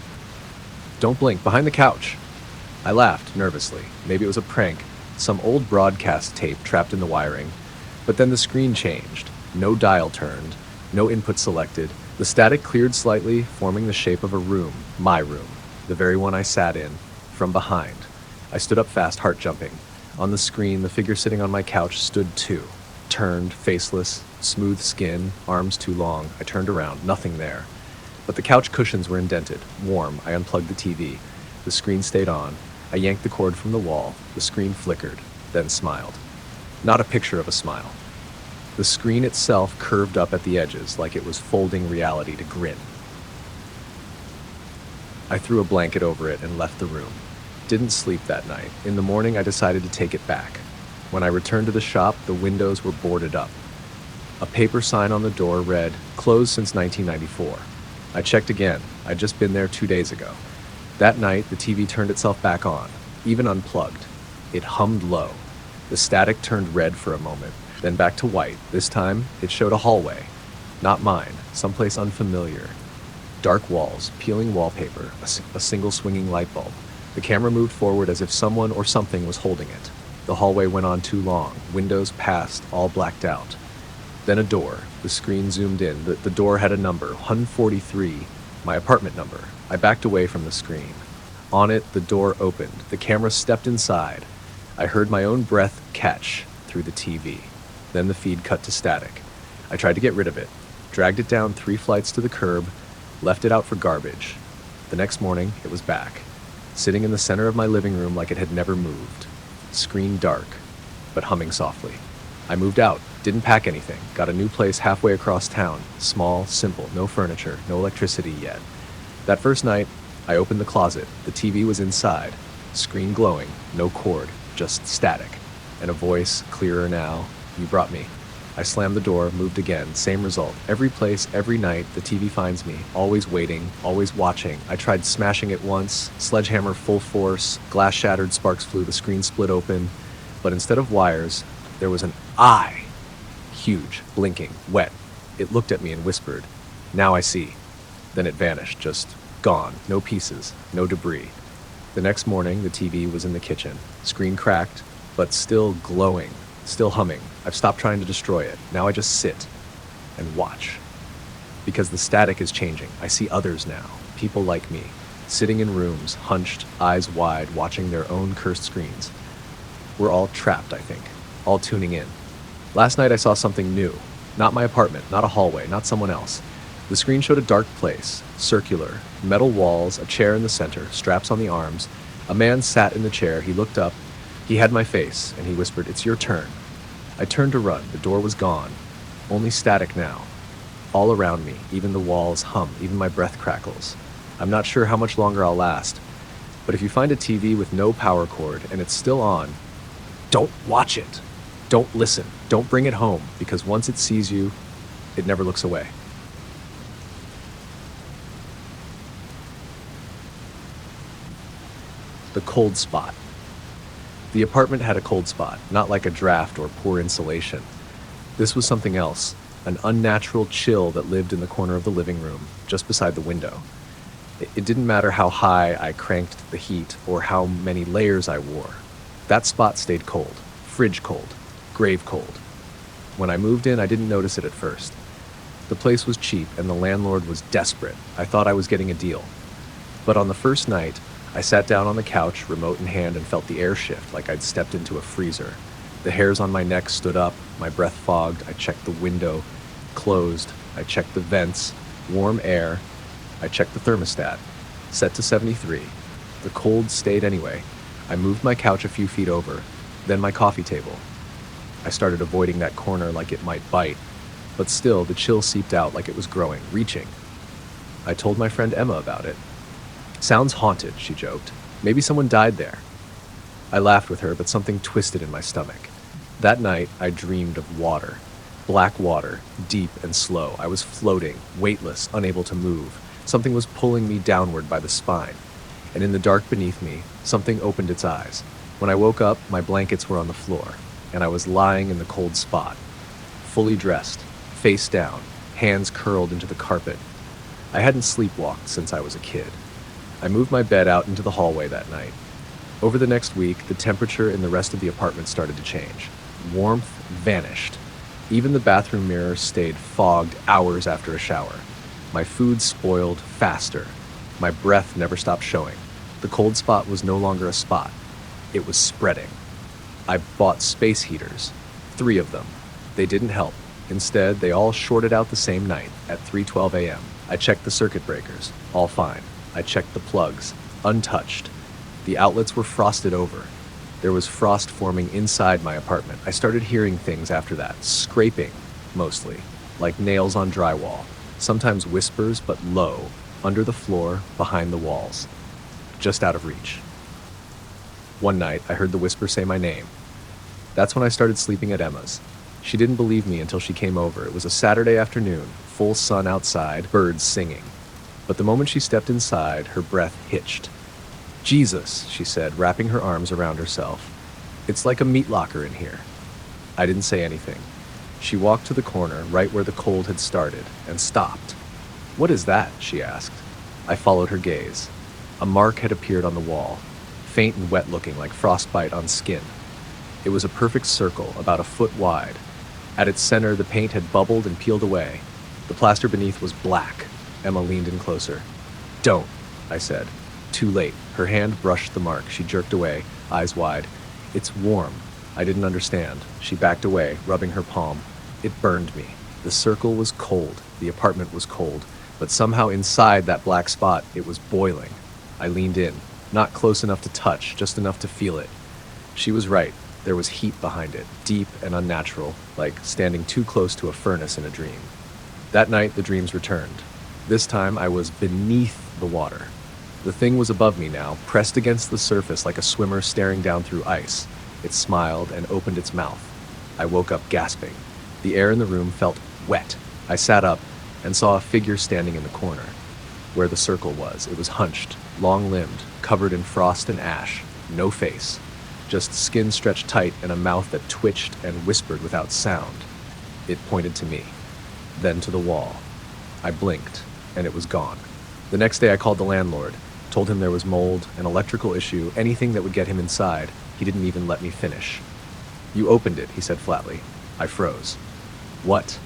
Don't blink, behind the couch. I laughed nervously. Maybe it was a prank, some old broadcast tape trapped in the wiring. But then the screen changed. No dial turned, no input selected. The static cleared slightly, forming the shape of a room, my room, the very one I sat in, from behind. I stood up fast, heart jumping. On the screen, the figure sitting on my couch stood too. Turned, faceless, smooth skin, arms too long. I turned around, nothing there. But the couch cushions were indented, warm. I unplugged the TV. The screen stayed on. I yanked the cord from the wall. The screen flickered, then smiled. Not a picture of a smile. The screen itself curved up at the edges like it was folding reality to grin. I threw a blanket over it and left the room. Didn't sleep that night. In the morning, I decided to take it back. When I returned to the shop, the windows were boarded up. A paper sign on the door read, "Closed since 1994. I checked again. I'd just been there 2 days ago. That night, the TV turned itself back on, even unplugged. It hummed low. The static turned red for a moment, then back to white. This time, it showed a hallway. Not mine, someplace unfamiliar. Dark walls, peeling wallpaper, a single swinging light bulb. The camera moved forward as if someone or something was holding it. The hallway went on too long. Windows passed, all blacked out. Then a door. The screen zoomed in. The door had a number, 143, my apartment number. I backed away from the screen. On it, the door opened. The camera stepped inside. I heard my own breath catch through the TV. Then the feed cut to static. I tried to get rid of it, dragged it down 3 flights to the curb, left it out for garbage. The next morning, it was back, sitting in the center of my living room like it had never moved. Screen dark, but humming softly. I moved out, didn't pack anything, got a new place halfway across town. Small, simple, no furniture, no electricity yet. That first night, I opened the closet. The TV was inside, screen glowing, no cord, just static. And a voice, clearer now, "You brought me." I slammed the door, moved again, same result. Every place, every night, the TV finds me, always waiting, always watching. I tried smashing it once, sledgehammer full force, glass shattered, sparks flew, the screen split open. But instead of wires, there was an eye. Huge, blinking, wet. It looked at me and whispered, "Now I see." Then it vanished, just gone, no pieces, no debris. The next morning, the TV was in the kitchen, screen cracked, but still glowing, still humming. I've stopped trying to destroy it. Now I just sit and watch. Because the static is changing. I see others now, people like me, sitting in rooms, hunched, eyes wide, watching their own cursed screens. We're all trapped, I think, all tuning in. Last night I saw something new. Not my apartment, not a hallway, not someone else. The screen showed a dark place, circular, metal walls, a chair in the center, straps on the arms. A man sat in the chair. He looked up. He had my face, and he whispered, "It's your turn." I turned to run. The door was gone. Only static now. All around me, even the walls hum, even my breath crackles. I'm not sure how much longer I'll last, but if you find a TV with no power cord and it's still on, don't watch it. Don't listen. Don't bring it home, because once it sees you, it never looks away. The cold spot. The apartment had a cold spot, not like a draft or poor insulation. This was something else, an unnatural chill that lived in the corner of the living room, just beside the window. It didn't matter how high I cranked the heat or how many layers I wore. That spot stayed cold, Fridge cold. Grave cold. When I moved in, I didn't notice it at first. The place was cheap and the landlord was desperate. I thought I was getting a deal. But on the first night, I sat down on the couch, remote in hand, and felt the air shift like I'd stepped into a freezer. The hairs on my neck stood up, my breath fogged. I checked the window, closed. I checked the vents, warm air. I checked the thermostat, set to 73. The cold stayed anyway. I moved my couch a few feet over, then my coffee table. I started avoiding that corner like it might bite, but still the chill seeped out like it was growing, reaching. I told my friend Emma about it. Sounds haunted, she joked. Maybe someone died there. I laughed with her, but something twisted in my stomach. That night, I dreamed of water. Black water, deep and slow. I was floating, weightless, unable to move. Something was pulling me downward by the spine. And in the dark beneath me, something opened its eyes. When I woke up, my blankets were on the floor, and I was lying in the cold spot. Fully dressed, face down, hands curled into the carpet. I hadn't sleepwalked since I was a kid. I moved my bed out into the hallway that night. Over the next week, the temperature in the rest of the apartment started to change. Warmth vanished. Even the bathroom mirror stayed fogged hours after a shower. My food spoiled faster. My breath never stopped showing. The cold spot was no longer a spot. It was spreading. I bought space heaters, 3 of them. They didn't help. Instead, they all shorted out the same night at 3:12 a.m. I checked the circuit breakers, all fine. I checked the plugs, untouched. The outlets were frosted over. There was frost forming inside my apartment. I started hearing things after that, scraping, mostly, like nails on drywall. Sometimes whispers, but low, under the floor, behind the walls, just out of reach. One night, I heard the whisper say my name. That's when I started sleeping at Emma's. She didn't believe me until she came over. It was a Saturday afternoon, full sun outside, birds singing. But the moment she stepped inside, her breath hitched. Jesus, she said, wrapping her arms around herself. It's like a meat locker in here. I didn't say anything. She walked to the corner, right where the cold had started, and stopped. What is that? She asked. I followed her gaze. A mark had appeared on the wall, faint and wet looking like frostbite on skin. It was a perfect circle, about a foot wide. At its center, the paint had bubbled and peeled away. The plaster beneath was black. Emma leaned in closer. Don't, I said. Too late. Her hand brushed the mark. She jerked away, eyes wide. It's warm. I didn't understand. She backed away, rubbing her palm. It burned me. The circle was cold. The apartment was cold. But somehow inside that black spot, it was boiling. I leaned in, not close enough to touch, just enough to feel it. She was right. There was heat behind it, deep and unnatural, like standing too close to a furnace in a dream. That night, the dreams returned. This time, I was beneath the water. The thing was above me now, pressed against the surface like a swimmer staring down through ice. It smiled and opened its mouth. I woke up gasping. The air in the room felt wet. I sat up and saw a figure standing in the corner. Where the circle was, it was hunched, long-limbed, covered in frost and ash. No face. Just skin stretched tight and a mouth that twitched and whispered without sound. It pointed to me, then to the wall. I blinked, and it was gone. The next day I called the landlord, told him there was mold, an electrical issue, anything that would get him inside. He didn't even let me finish. You opened it, he said flatly. I froze. What?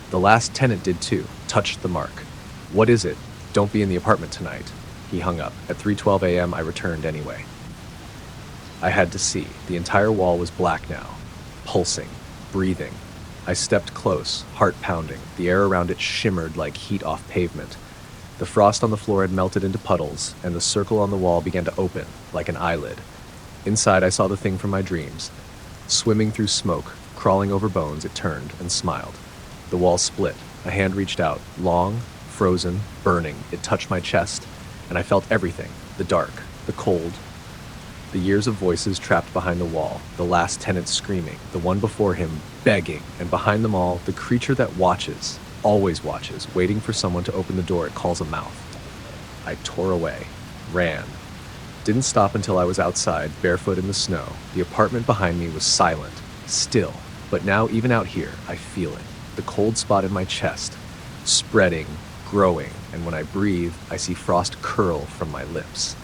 The last tenant did too, touched the mark. What is it? Don't be in the apartment tonight. He hung up. At 3:12 a.m. I returned anyway. I had to see. The entire wall was black now, pulsing, breathing. I stepped close, heart pounding. The air around it shimmered like heat off pavement. The frost on the floor had melted into puddles, and the circle on the wall began to open, like an eyelid. Inside, I saw the thing from my dreams. Swimming through smoke, crawling over bones, it turned and smiled. The wall split. A hand reached out, long, frozen, burning. It touched my chest, and I felt everything. The dark, the cold, the years of voices trapped behind the wall, the last tenant screaming, the one before him begging, and behind them all, the creature that watches, always watches, waiting for someone to open the door it calls a mouth. I tore away, ran. Didn't stop until I was outside, barefoot in the snow. The apartment behind me was silent, still, but now even out here, I feel it. The cold spot in my chest, spreading, growing, and when I breathe, I see frost curl from my lips.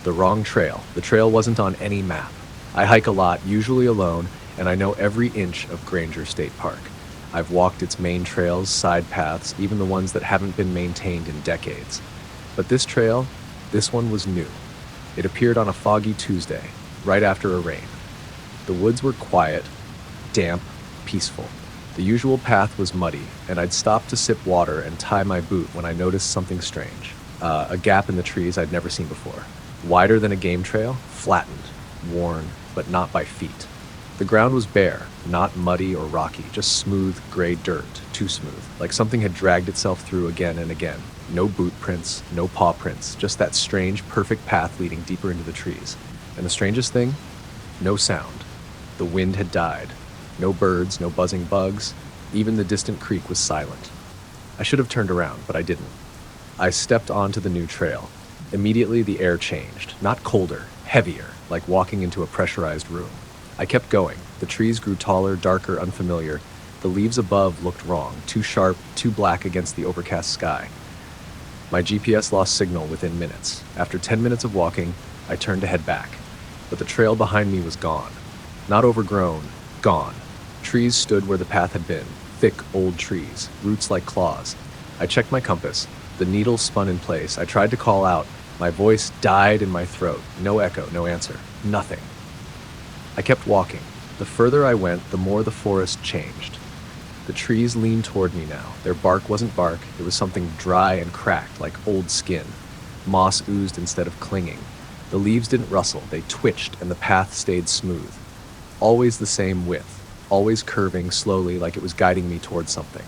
The wrong trail. The trail wasn't on any map. I hike a lot, usually alone, and I know every inch of Granger State Park. I've walked its main trails, side paths, even the ones that haven't been maintained in decades. But this trail, this one was new. It appeared on a foggy Tuesday, right after a rain. The woods were quiet, damp, peaceful. The usual path was muddy, and I'd stop to sip water and tie my boot when I noticed something strange. A gap in the trees I'd never seen before. Wider than a game trail, flattened, worn, but not by feet. The ground was bare, not muddy or rocky, just smooth, gray dirt, too smooth, like something had dragged itself through again and again. No boot prints, no paw prints, just that strange, perfect path leading deeper into the trees. And the strangest thing? No sound. The wind had died. No birds, no buzzing bugs. Even the distant creek was silent. I should have turned around, but I didn't. I stepped onto the new trail. Immediately, the air changed. Not colder, heavier, like walking into a pressurized room. I kept going. The trees grew taller, darker, unfamiliar. The leaves above looked wrong, too sharp, too black against the overcast sky. My GPS lost signal within minutes. After 10 minutes of walking, I turned to head back. But the trail behind me was gone. Not overgrown, gone. Trees stood where the path had been, thick, old trees, roots like claws. I checked my compass. The needle spun in place. I tried to call out. My voice died in my throat. No echo, no answer, nothing. I kept walking. The further I went, the more the forest changed. The trees leaned toward me now. Their bark wasn't bark. It was something dry and cracked, like old skin. Moss oozed instead of clinging. The leaves didn't rustle. They twitched, and the path stayed smooth. Always the same width, always curving slowly like it was guiding me toward something.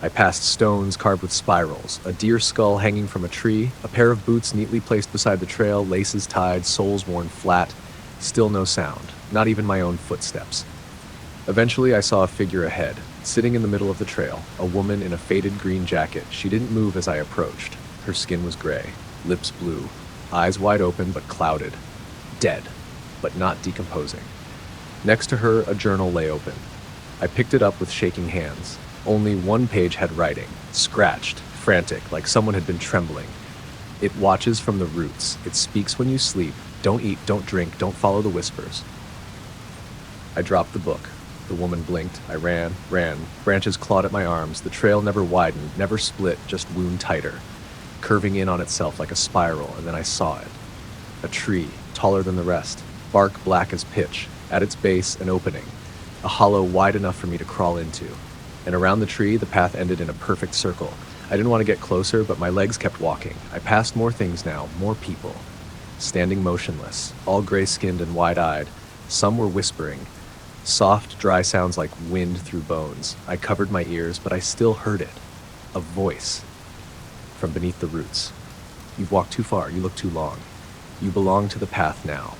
I passed stones carved with spirals, a deer skull hanging from a tree, a pair of boots neatly placed beside the trail, laces tied, soles worn flat. Still no sound, not even my own footsteps. Eventually, I saw a figure ahead, sitting in the middle of the trail, a woman in a faded green jacket. She didn't move as I approached. Her skin was gray, lips blue, eyes wide open but clouded. Dead, but not decomposing. Next to her, a journal lay open. I picked it up with shaking hands. Only one page had writing, scratched, frantic, like someone had been trembling. It watches from the roots. It speaks when you sleep. Don't eat, don't drink, don't follow the whispers. I dropped the book. The woman blinked. I ran. Branches clawed at my arms. The trail never widened, never split, just wound tighter, curving in on itself like a spiral, and then I saw it. A tree, taller than the rest, bark black as pitch, at its base an opening, a hollow wide enough for me to crawl into. And around the tree, the path ended in a perfect circle. I didn't want to get closer, but my legs kept walking. I passed more things now, more people. Standing motionless, all gray-skinned and wide-eyed. Some were whispering. Soft, dry sounds like wind through bones. I covered my ears, but I still heard it. A voice. From beneath the roots. You've walked too far, you look too long. You belong to the path now.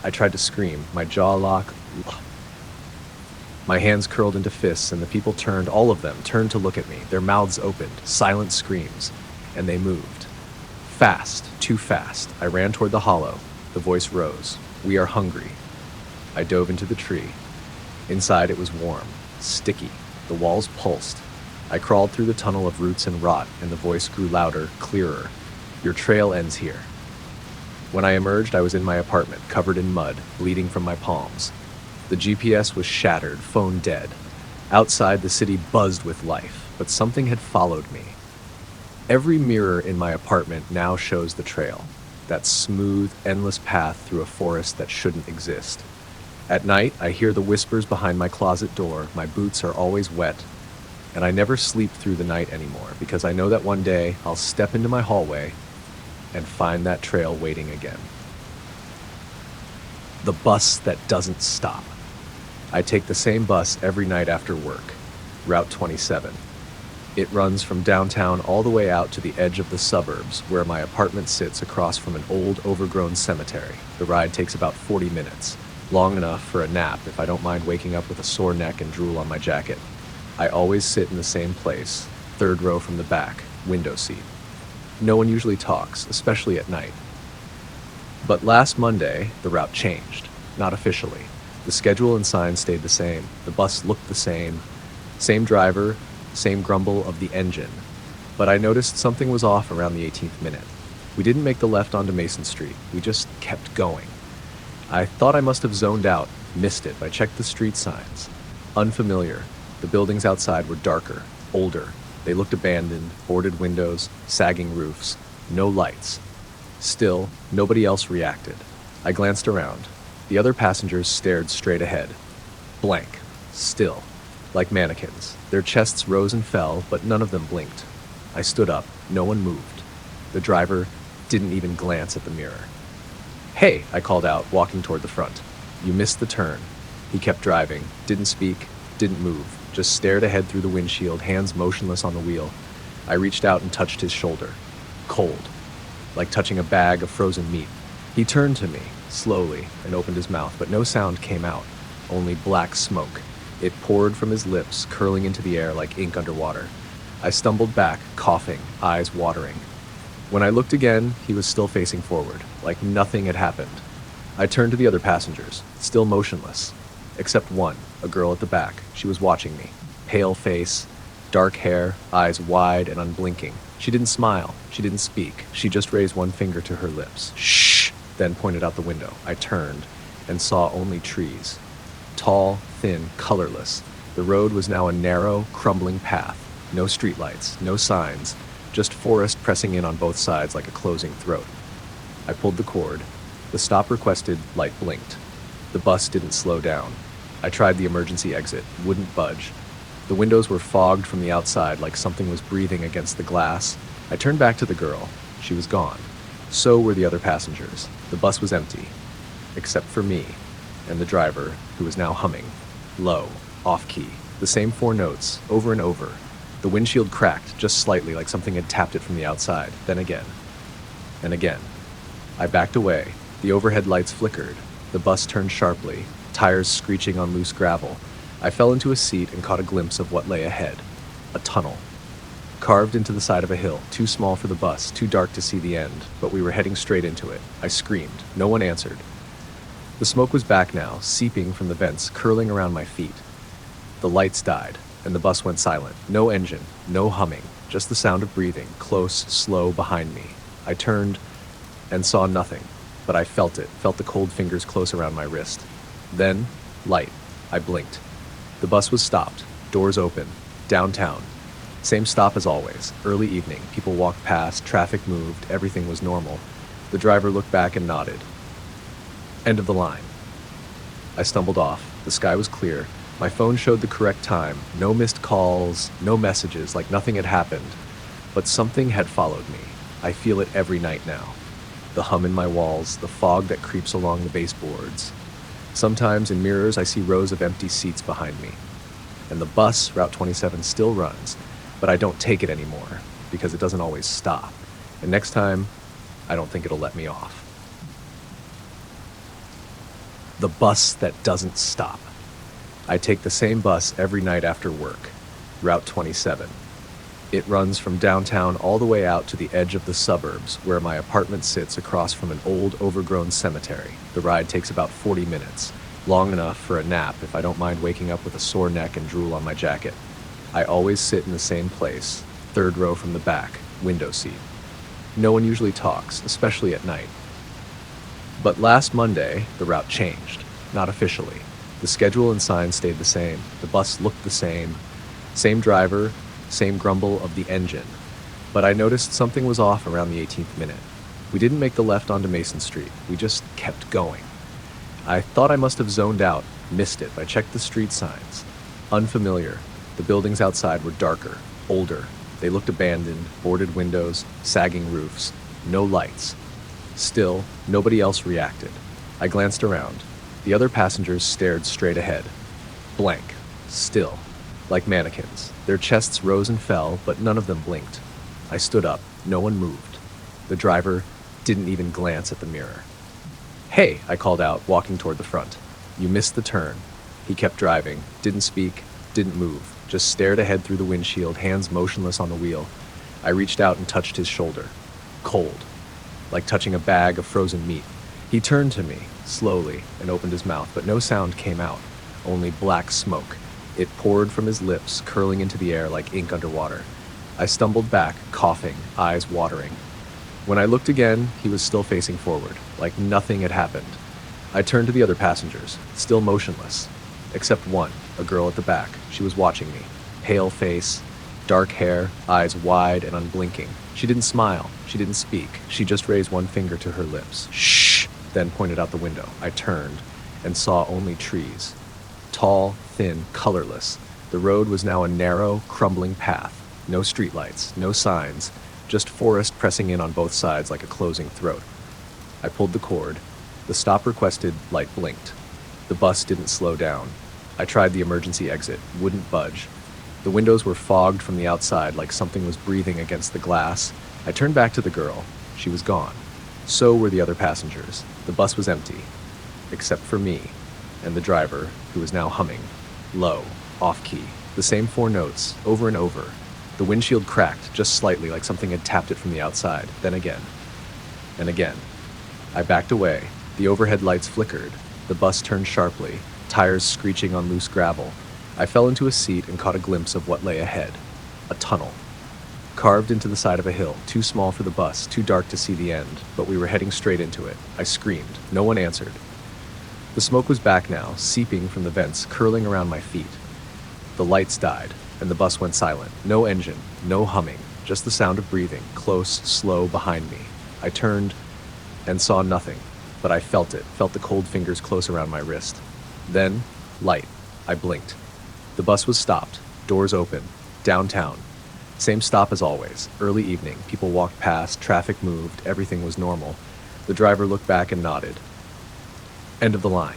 I tried to scream, my jaw locked. My hands curled into fists, and the people turned, all of them, turned to look at me, their mouths opened, silent screams, and they moved. Fast, too fast. I ran toward the hollow. The voice rose. We are hungry. I dove into the tree. Inside it was warm, sticky. The walls pulsed. I crawled through the tunnel of roots and rot, and the voice grew louder, clearer. Your trail ends here. When I emerged, I was in my apartment, covered in mud, bleeding from my palms. The GPS was shattered, phone dead. Outside, the city buzzed with life, but something had followed me. Every mirror in my apartment now shows the trail, that smooth, endless path through a forest that shouldn't exist. At night, I hear the whispers behind my closet door, my boots are always wet, and I never sleep through the night anymore because I know that one day I'll step into my hallway and find that trail waiting again. The bus that doesn't stop. I take the same bus every night after work, Route 27. It runs from downtown all the way out to the edge of the suburbs where my apartment sits across from an old, overgrown cemetery. The ride takes about 40 minutes, long enough for a nap if I don't mind waking up with a sore neck and drool on my jacket. I always sit in the same place, third row from the back, window seat. No one usually talks, especially at night. But last Monday, the route changed, not officially. The schedule and signs stayed the same. The bus looked the same. Same driver, same grumble of the engine. But I noticed something was off around the 18th minute. We didn't make the left onto Mason Street. We just kept going. I thought I must have zoned out, missed it. I checked the street signs. Unfamiliar. The buildings outside were darker, older. They looked abandoned, boarded windows, sagging roofs, no lights. Still, nobody else reacted. I glanced around. The other passengers stared straight ahead. Blank. Still. Like mannequins. Their chests rose and fell, but none of them blinked. I stood up. No one moved. The driver didn't even glance at the mirror. "Hey," I called out, walking toward the front. "You missed the turn." He kept driving, didn't speak, didn't move, just stared ahead through the windshield, hands motionless on the wheel. I reached out and touched his shoulder. Cold. Like touching a bag of frozen meat. He turned to me, slowly, and opened his mouth, but no sound came out, only black smoke. It poured from his lips, curling into the air like ink underwater. I stumbled back, coughing, eyes watering. When I looked again, he was still facing forward, like nothing had happened. I turned to the other passengers, still motionless. Except one, a girl at the back. She was watching me. Pale face, dark hair, eyes wide and unblinking. She didn't smile. She didn't speak. She just raised one finger to her lips. "Shh!" Then pointed out the window. I turned and saw only trees. Tall, thin, colorless. The road was now a narrow, crumbling path. No streetlights, no signs, just forest pressing in on both sides like a closing throat. I pulled the cord. The stop requested light blinked. The bus didn't slow down. I tried the emergency exit, wouldn't budge. The windows were fogged from the outside like something was breathing against the glass. I turned back to the girl. She was gone. So were the other passengers. The bus was empty, except for me and the driver, who was now humming. Low, off-key, the same 4 notes, over and over. The windshield cracked, just slightly, like something had tapped it from the outside, then again. And again. I backed away. The overhead lights flickered. The bus turned sharply, tires screeching on loose gravel. I fell into a seat and caught a glimpse of what lay ahead. A tunnel. Carved into the side of a hill, too small for the bus, too dark to see the end, but we were heading straight into it. I screamed. No one answered. The smoke was back now, seeping from the vents, curling around my feet. The lights died, and the bus went silent. No engine, no humming, just the sound of breathing, close, slow, behind me. I turned and saw nothing, but I felt it, felt the cold fingers close around my wrist. Then, light. I blinked. The bus was stopped, doors open, downtown. Same stop as always, early evening. People walked past, traffic moved, everything was normal. The driver looked back and nodded. End of the line. I stumbled off. The sky was clear. My phone showed the correct time. No missed calls, no messages, like nothing had happened. But something had followed me. I feel it every night now. The hum in my walls, the fog that creeps along the baseboards. Sometimes in mirrors I see rows of empty seats behind me. And the bus, Route 27, still runs, but I don't take it anymore because it doesn't always stop. And next time, I don't think it'll let me off. The bus that doesn't stop. I take the same bus every night after work, Route 27. It runs from downtown all the way out to the edge of the suburbs where my apartment sits across from an old, overgrown cemetery. The ride takes about 40 minutes, long enough for a nap if I don't mind waking up with a sore neck and drool on my jacket. I always sit in the same place, 3rd row from the back, window seat. No one usually talks, especially at night. But last Monday, the route changed, not officially. The schedule and signs stayed the same. The bus looked the same. Same driver, same grumble of the engine. But I noticed something was off around the 18th minute. We didn't make the left onto Mason Street. We just kept going. I thought I must have zoned out, missed it. I checked the street signs. Unfamiliar. The buildings outside were darker, older. They looked abandoned, boarded windows, sagging roofs, no lights. Still, nobody else reacted. I glanced around. The other passengers stared straight ahead. Blank. Still. Like mannequins. Their chests rose and fell, but none of them blinked. I stood up. No one moved. The driver didn't even glance at the mirror. "Hey," I called out, walking toward the front. "You missed the turn." He kept driving, didn't speak, didn't move, just stared ahead through the windshield, hands motionless on the wheel. I reached out and touched his shoulder. Cold. Like touching a bag of frozen meat. He turned to me, slowly, and opened his mouth, but no sound came out, only black smoke. It poured from his lips, curling into the air like ink underwater. I stumbled back, coughing, eyes watering. When I looked again, he was still facing forward, like nothing had happened. I turned to the other passengers, still motionless. Except one, a girl at the back. She was watching me. Pale face, dark hair, eyes wide and unblinking. She didn't smile. She didn't speak. She just raised one finger to her lips. Shh! Then pointed out the window. I turned and saw only trees. Tall, thin, colorless. The road was now a narrow, crumbling path. No streetlights, no signs, just forest pressing in on both sides like a closing throat. I pulled the cord. The stop requested light blinked. The bus didn't slow down. I tried the emergency exit, wouldn't budge. The windows were fogged from the outside like something was breathing against the glass. I turned back to the girl. She was gone. So were the other passengers. The bus was empty, except for me and the driver, who was now humming. Low, off-key, the same 4 notes, over and over. The windshield cracked, just slightly, like something had tapped it from the outside. Then again. And again. I backed away. The overhead lights flickered. The bus turned sharply, tires screeching on loose gravel. I fell into a seat and caught a glimpse of what lay ahead. A tunnel. Carved into the side of a hill, too small for the bus, too dark to see the end, but we were heading straight into it. I screamed. No one answered. The smoke was back now, seeping from the vents, curling around my feet. The lights died, and the bus went silent. No engine, no humming, just the sound of breathing, close, slow, behind me. I turned and saw nothing, but I felt it, felt the cold fingers close around my wrist. Then, light. I blinked. The bus was stopped, doors open, downtown. Same stop as always, early evening. People walked past, traffic moved, everything was normal. The driver looked back and nodded. End of the line.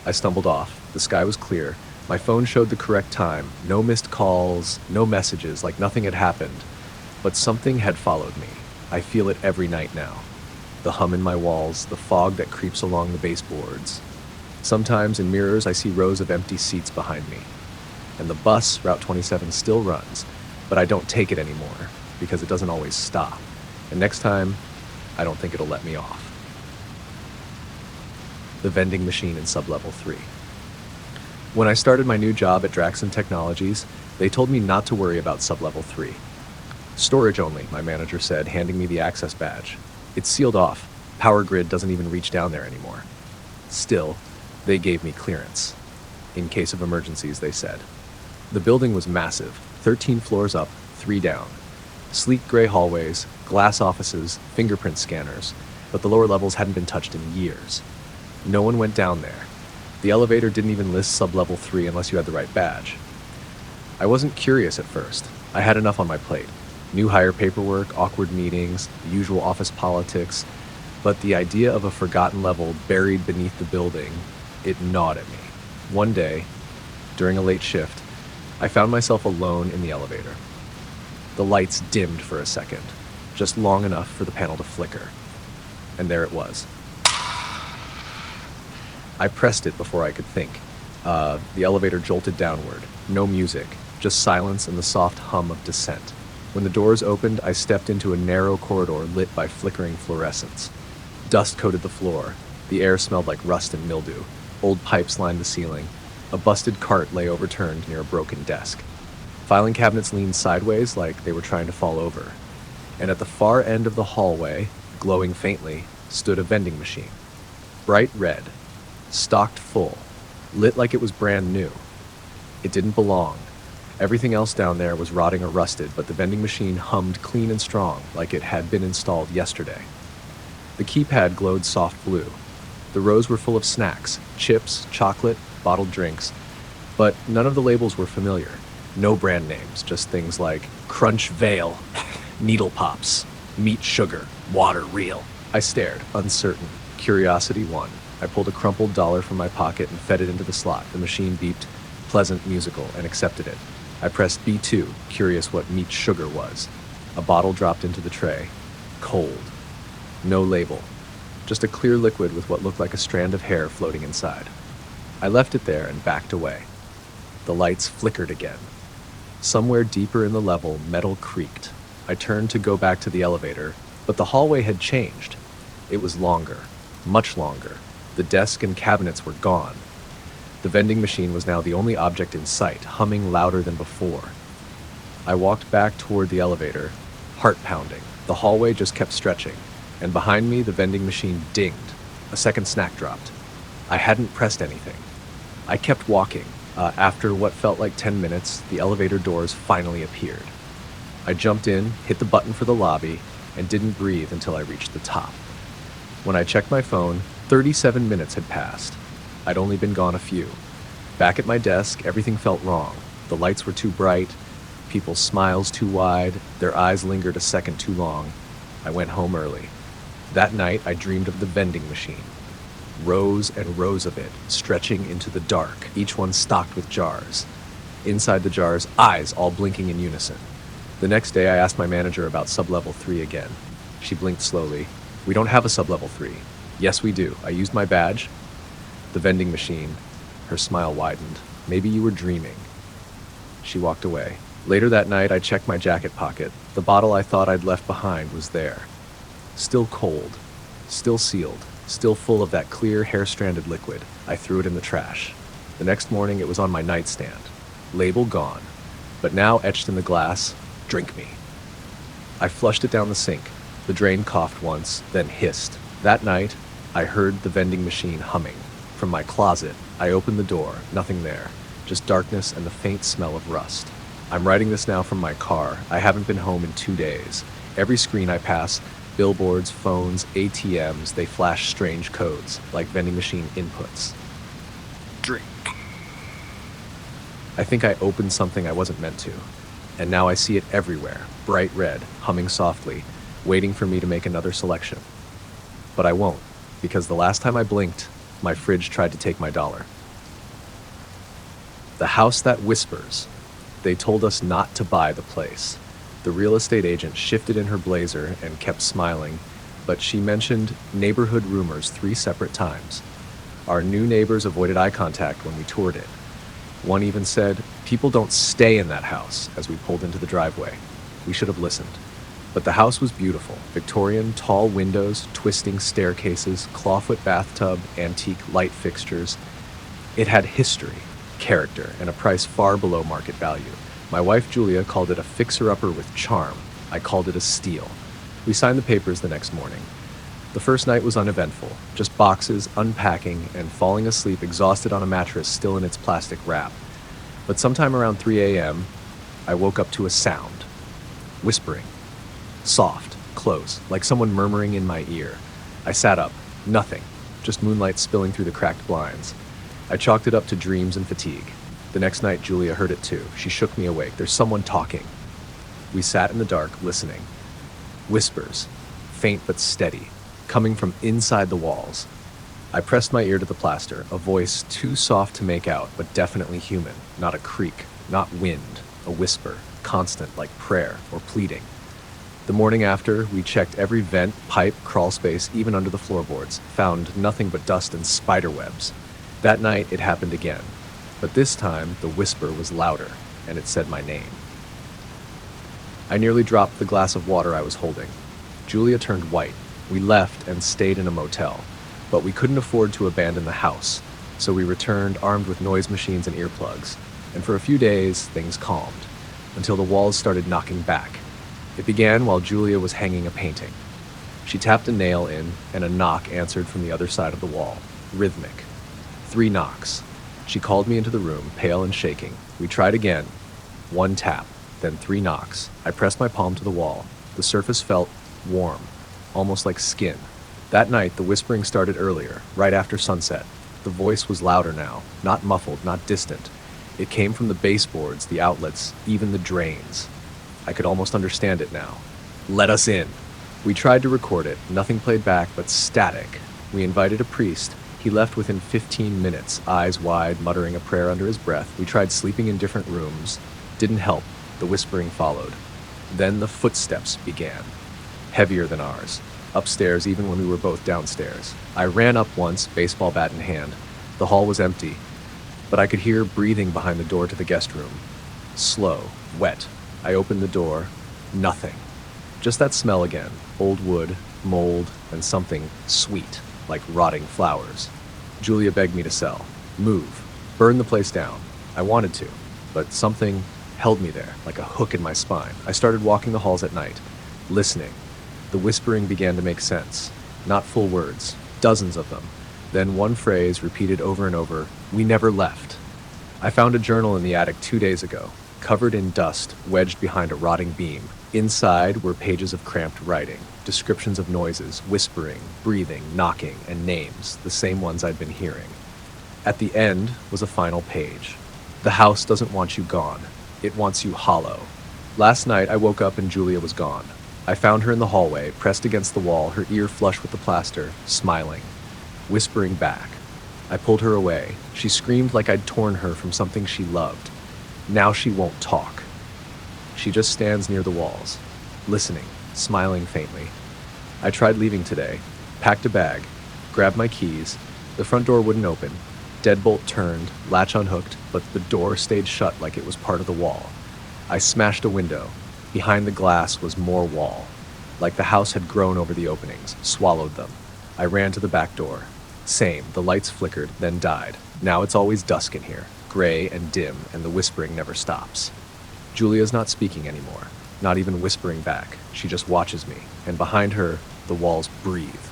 I stumbled off. The sky was clear. My phone showed the correct time. No missed calls, no messages, like nothing had happened. But something had followed me. I feel it every night now. The hum in my walls, the fog that creeps along the baseboards. Sometimes in mirrors I see rows of empty seats behind me. And the bus, Route 27, still runs, but I don't take it anymore because it doesn't always stop. And next time, I don't think it'll let me off. The vending machine in Sublevel 3. When I started my new job at Draxon Technologies, they told me not to worry about Sublevel 3. Storage only, my manager said, handing me the access badge. It's sealed off. Power grid doesn't even reach down there anymore. Still, they gave me clearance. In case of emergencies, they said. The building was massive, 13 floors up, 3 down. Sleek gray hallways, glass offices, fingerprint scanners, but the lower levels hadn't been touched in years. No one went down there. The elevator didn't even list Sublevel 3 unless you had the right badge. I wasn't curious at first. I had enough on my plate. New hire paperwork, awkward meetings, the usual office politics, but the idea of a forgotten level buried beneath the building, it gnawed at me. One day, during a late shift, I found myself alone in the elevator. The lights dimmed for a second, just long enough for the panel to flicker. And there it was. I pressed it before I could think. The elevator jolted downward. No music, just silence and the soft hum of descent. When the doors opened, I stepped into a narrow corridor lit by flickering fluorescents. Dust coated the floor. The air smelled like rust and mildew. Old pipes lined the ceiling. A busted cart lay overturned near a broken desk. Filing cabinets leaned sideways like they were trying to fall over. And at the far end of the hallway, glowing faintly, stood a vending machine. Bright red, stocked full, lit like it was brand new. It didn't belong. Everything else down there was rotting or rusted, but the vending machine hummed clean and strong, like it had been installed yesterday. The keypad glowed soft blue. The rows were full of snacks, chips, chocolate, bottled drinks, but none of the labels were familiar. No brand names, just things like Crunch Vale, Needle Pops, Meat Sugar, Water Real. I stared, uncertain. Curiosity won. I pulled a crumpled dollar from my pocket and fed it into the slot. The machine beeped, pleasant, musical, and accepted it. I pressed B2, curious what Meat Sugar was. A bottle dropped into the tray. Cold. No label. Just a clear liquid with what looked like a strand of hair floating inside. I left it there and backed away. The lights flickered again. Somewhere deeper in the level, metal creaked. I turned to go back to the elevator, but the hallway had changed. It was longer, much longer. The desk and cabinets were gone. The vending machine was now the only object in sight, humming louder than before. I walked back toward the elevator, heart pounding. The hallway just kept stretching, and behind me, the vending machine dinged. A second snack dropped. I hadn't pressed anything. I kept walking. After what felt like 10 minutes, the elevator doors finally appeared. I jumped in, hit the button for the lobby, and didn't breathe until I reached the top. When I checked my phone, 37 minutes had passed. I'd only been gone a few. Back at my desk, everything felt wrong. The lights were too bright, people's smiles too wide, their eyes lingered a second too long. I went home early. That night, I dreamed of the vending machine. Rows and rows of it, stretching into the dark, each one stocked with jars. Inside the jars, eyes all blinking in unison. The next day, I asked my manager about sub-level 3 again. She blinked slowly. "We don't have a sub-level 3. "Yes, we do. I used my badge." "The vending machine." Her smile widened. "Maybe you were dreaming." She walked away. Later that night, I checked my jacket pocket. The bottle I thought I'd left behind was there. Still cold, still sealed, still full of that clear, hair-stranded liquid. I threw it in the trash. The next morning, it was on my nightstand. Label gone, but now etched in the glass, "Drink me." I flushed it down the sink. The drain coughed once, then hissed. That night, I heard the vending machine humming. From my closet, I opened the door, nothing there, just darkness and the faint smell of rust. I'm writing this now from my car. I haven't been home in 2 days. Every screen I pass, billboards, phones, ATMs, they flash strange codes, like vending machine inputs. Drink. I think I opened something I wasn't meant to. And now I see it everywhere, bright red, humming softly, waiting for me to make another selection. But I won't, because the last time I blinked, my fridge tried to take my dollar. The house that whispers. They told us not to buy the place. The real estate agent shifted in her blazer and kept smiling, but she mentioned neighborhood rumors 3 separate times. Our new neighbors avoided eye contact when we toured it. One even said, "People don't stay in that house," as we pulled into the driveway. We should have listened. But the house was beautiful. Victorian, tall windows, twisting staircases, clawfoot bathtub, antique light fixtures. It had history, character, and a price far below market value. My wife Julia called it a fixer-upper with charm. I called it a steal. We signed the papers the next morning. The first night was uneventful, just boxes, unpacking, and falling asleep exhausted on a mattress still in its plastic wrap. But sometime around 3 a.m., I woke up to a sound. Whispering. Soft, close, like someone murmuring in my ear. I sat up. Nothing. Just moonlight spilling through the cracked blinds. I chalked it up to dreams and fatigue. The next night, Julia heard it too. She shook me awake. "There's someone talking." We sat in the dark, listening. Whispers, faint but steady, coming from inside the walls. I pressed my ear to the plaster, a voice too soft to make out, but definitely human. Not a creak, not wind, a whisper, constant like prayer or pleading. The morning after, we checked every vent, pipe, crawl space, even under the floorboards, found nothing but dust and spider webs. That night, it happened again. But this time, the whisper was louder, and it said my name. I nearly dropped the glass of water I was holding. Julia turned white. We left and stayed in a motel, but we couldn't afford to abandon the house, so we returned armed with noise machines and earplugs. And for a few days, things calmed, until the walls started knocking back. It began while Julia was hanging a painting. She tapped a nail in, and a knock answered from the other side of the wall, rhythmic. 3 knocks. She called me into the room, pale and shaking. We tried again. 1 tap, then 3 knocks. I pressed my palm to the wall. The surface felt warm, almost like skin. That night, the whispering started earlier, right after sunset. The voice was louder now, not muffled, not distant. It came from the baseboards, the outlets, even the drains. I could almost understand it now. "Let us in." We tried to record it. Nothing played back but static. We invited a priest. He left within 15 minutes, eyes wide, muttering a prayer under his breath. We tried sleeping in different rooms. Didn't help. The whispering followed. Then the footsteps began. Heavier than ours. Upstairs, even when we were both downstairs. I ran up once, baseball bat in hand. The hall was empty, but I could hear breathing behind the door to the guest room. Slow, wet. I opened the door. Nothing. Just that smell again. Old wood, mold, and something sweet, like rotting flowers. Julia begged me to sell. Move. Burn the place down. I wanted to, but something held me there, like a hook in my spine. I started walking the halls at night, listening. The whispering began to make sense. Not full words, dozens of them. Then one phrase repeated over and over, "We never left." I found a journal in the attic 2 days ago, covered in dust, wedged behind a rotting beam. Inside were pages of cramped writing, descriptions of noises, whispering, breathing, knocking, and names, the same ones I'd been hearing. At the end was a final page. The house doesn't want you gone. It wants you hollow. Last night I woke up and Julia was gone. I found her in the hallway, pressed against the wall, her ear flush with the plaster, smiling, whispering back. I pulled her away. She screamed like I'd torn her from something she loved. Now she won't talk. She just stands near the walls, listening, smiling faintly. I tried leaving today, packed a bag, grabbed my keys. The front door wouldn't open. Deadbolt turned, latch unhooked, but the door stayed shut like it was part of the wall. I smashed a window. Behind the glass was more wall. Like the house had grown over the openings, swallowed them. I ran to the back door. Same, the lights flickered, then died. Now it's always dusk in here, gray and dim, and the whispering never stops. Julia's not speaking anymore, not even whispering back. She just watches me, and behind her, the walls breathe.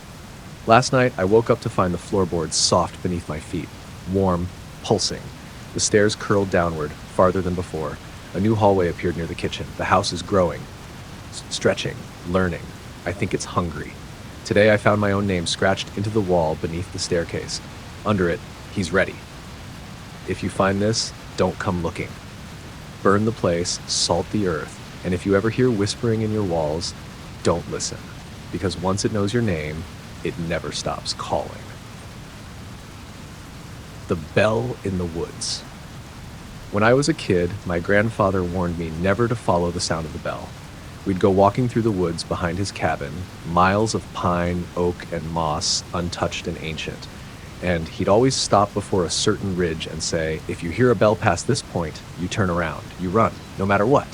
Last night, I woke up to find the floorboards soft beneath my feet, warm, pulsing. The stairs curled downward, farther than before. A new hallway appeared near the kitchen. The house is growing, stretching, learning. I think it's hungry. Today I found my own name scratched into the wall beneath the staircase. Under it, he's ready. If you find this, don't come looking. Burn the place, salt the earth, and if you ever hear whispering in your walls, don't listen. Because once it knows your name, it never stops calling. The Bell in the Woods. When I was a kid, my grandfather warned me never to follow the sound of the bell. We'd go walking through the woods behind his cabin, miles of pine, oak, and moss, untouched and ancient. And he'd always stop before a certain ridge and say, "If you hear a bell past this point, you turn around, you run, no matter what."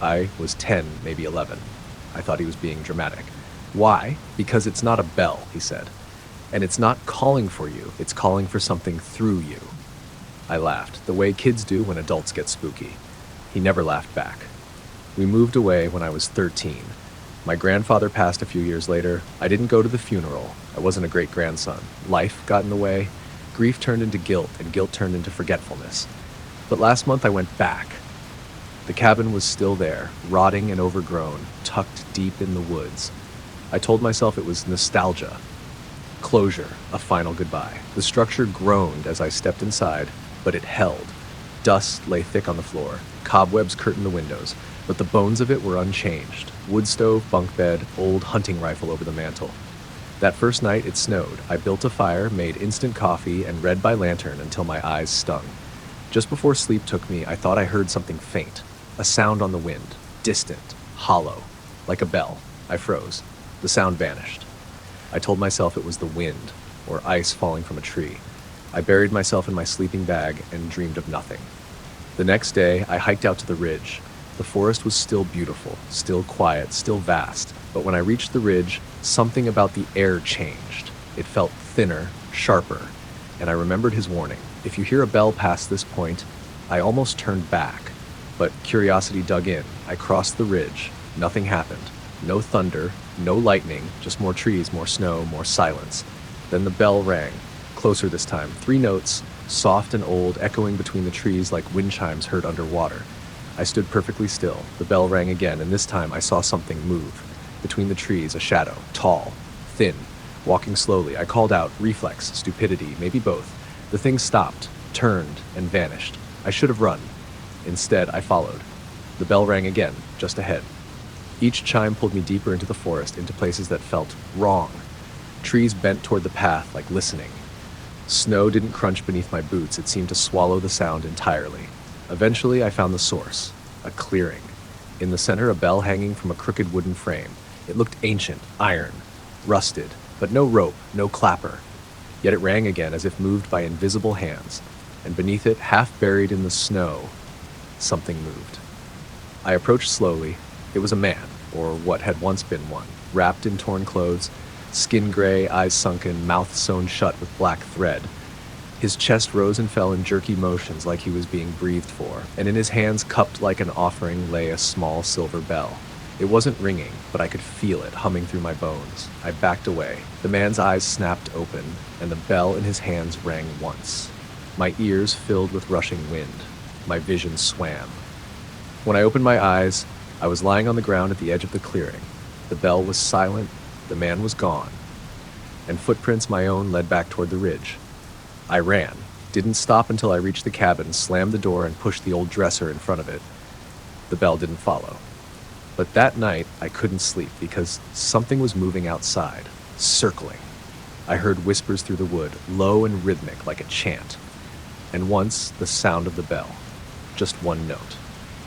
I was 10, maybe 11. I thought he was being dramatic. Why? Because it's not a bell, he said. And it's not calling for you, it's calling for something through you. I laughed, the way kids do when adults get spooky. He never laughed back. We moved away when I was 13. My grandfather passed a few years later. I didn't go to the funeral. I wasn't a great-grandson. Life got in the way. Grief turned into guilt, and guilt turned into forgetfulness. But last month I went back. The cabin was still there, rotting and overgrown, tucked deep in the woods. I told myself it was nostalgia. Closure, a final goodbye. The structure groaned as I stepped inside, but it held. Dust lay thick on the floor. Cobwebs curtained the windows, but the bones of it were unchanged. Wood stove, bunk bed, old hunting rifle over the mantel. That first night it snowed. I built a fire, made instant coffee, and read by lantern until my eyes stung. Just before sleep took me, I thought I heard something faint. A sound on the wind, distant, hollow, like a bell. I froze. The sound vanished. I told myself it was the wind, or ice falling from a tree. I buried myself in my sleeping bag and dreamed of nothing. The next day, I hiked out to the ridge. The forest was still beautiful, still quiet, still vast. But when I reached the ridge, something about the air changed. It felt thinner, sharper, and I remembered his warning. If you hear a bell past this point, I almost turned back. But curiosity dug in. I crossed the ridge. Nothing happened. No thunder, no lightning, just more trees, more snow, more silence. Then the bell rang. Closer this time. 3 notes, soft and old, echoing between the trees like wind chimes heard underwater. I stood perfectly still. The bell rang again, and this time I saw something move. Between the trees, a shadow, tall, thin, walking slowly. I called out, reflex, stupidity, maybe both. The thing stopped, turned, and vanished. I should have run. Instead, I followed. The bell rang again, just ahead. Each chime pulled me deeper into the forest, into places that felt wrong. Trees bent toward the path, like listening. Snow didn't crunch beneath my boots. It seemed to swallow the sound entirely. Eventually, I found the source, a clearing. In the center, a bell hanging from a crooked wooden frame. It looked ancient, iron, rusted, but no rope, no clapper. Yet it rang again as if moved by invisible hands, and beneath it, half buried in the snow, something moved. I approached slowly. It was a man, or what had once been one, wrapped in torn clothes, skin gray, eyes sunken, mouth sewn shut with black thread. His chest rose and fell in jerky motions like he was being breathed for, and in his hands, cupped like an offering, lay a small silver bell. It wasn't ringing, but I could feel it humming through my bones. I backed away. The man's eyes snapped open, and the bell in his hands rang once. My ears filled with rushing wind. My vision swam. When I opened my eyes, I was lying on the ground at the edge of the clearing. The bell was silent, the man was gone, and footprints my own led back toward the ridge. I ran, didn't stop until I reached the cabin, slammed the door, and pushed the old dresser in front of it. The bell didn't follow. But that night, I couldn't sleep because something was moving outside, circling. I heard whispers through the wood, low and rhythmic like a chant. And once, the sound of the bell. Just one note.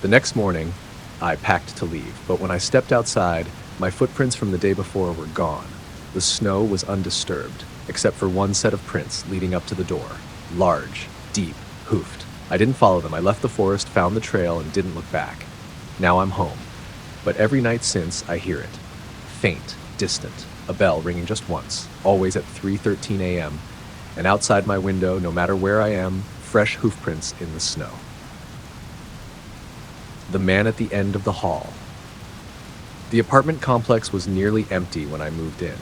The next morning, I packed to leave, but when I stepped outside, my footprints from the day before were gone. The snow was undisturbed, except for one set of prints leading up to the door. Large, deep, hoofed. I didn't follow them. I left the forest, found the trail, and didn't look back. Now I'm home. But every night since, I hear it. Faint, distant, a bell ringing just once, always at 3:13 a.m., and outside my window, no matter where I am, fresh hoofprints in the snow. The man at the end of the hall. The apartment complex was nearly empty when I moved in.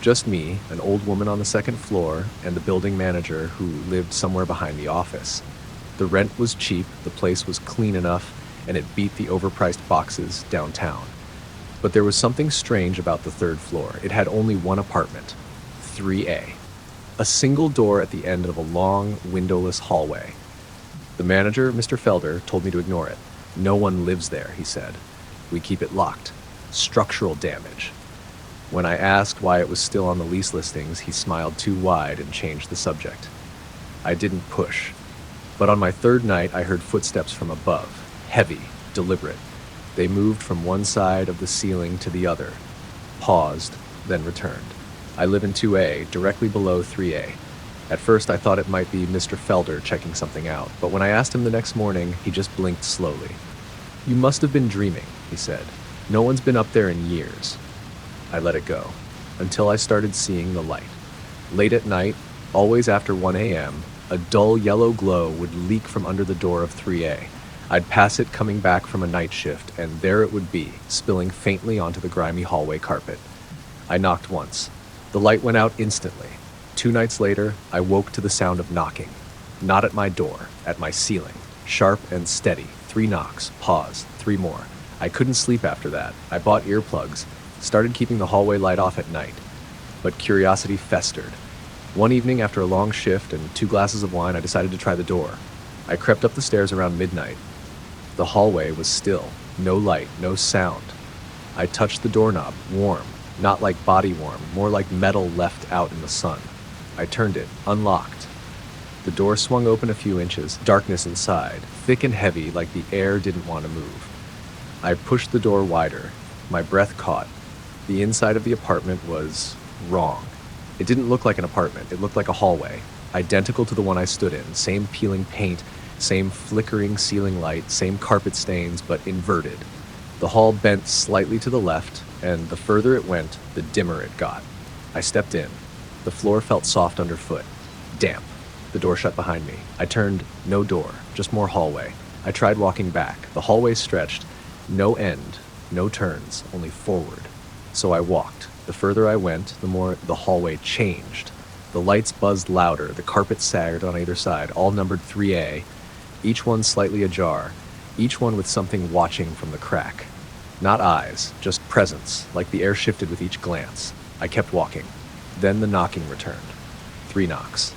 Just me, an old woman on the second floor, and the building manager who lived somewhere behind the office. The rent was cheap, the place was clean enough, and it beat the overpriced boxes downtown. But there was something strange about the third floor. It had only one apartment, 3A. A single door at the end of a long, windowless hallway. The manager, Mr. Felder, told me to ignore it. No one lives there, he said. We keep it locked. Structural damage. When I asked why it was still on the lease listings, he smiled too wide and changed the subject. I didn't push. But on my third night, I heard footsteps from above. Heavy, deliberate. They moved from one side of the ceiling to the other, paused, then returned. I live in 2A, directly below 3A. At first, I thought it might be Mr. Felder checking something out, but when I asked him the next morning, he just blinked slowly. You must have been dreaming, he said. No one's been up there in years. I let it go, until I started seeing the light. Late at night, always after 1 a.m., a dull yellow glow would leak from under the door of 3A. I'd pass it coming back from a night shift, and there it would be, spilling faintly onto the grimy hallway carpet. I knocked once. The light went out instantly. 2 nights later, I woke to the sound of knocking. Not at my door, at my ceiling. Sharp and steady. 3 knocks, pause, 3 more. I couldn't sleep after that. I bought earplugs, started keeping the hallway light off at night. But curiosity festered. One evening, after a long shift and 2 glasses of wine, I decided to try the door. I crept up the stairs around midnight. The hallway was still. No light, no sound. I touched the doorknob, warm. Not like body warm, more like metal left out in the sun. I turned it, unlocked. The door swung open a few inches, darkness inside, thick and heavy like the air didn't want to move. I pushed the door wider. My breath caught. The inside of the apartment was wrong. It didn't look like an apartment, it looked like a hallway, identical to the one I stood in, same peeling paint, same flickering ceiling light, same carpet stains, but inverted. The hall bent slightly to the left, and the further it went, the dimmer it got. I stepped in. The floor felt soft underfoot, damp. The door shut behind me. I turned, no door, just more hallway. I tried walking back. The hallway stretched, no end, no turns, only forward. So I walked. The further I went, the more the hallway changed. The lights buzzed louder, the carpet sagged on either side, all numbered 3A, each one slightly ajar, each one with something watching from the crack. Not eyes, just presence, like the air shifted with each glance. I kept walking. Then the knocking returned. 3 knocks.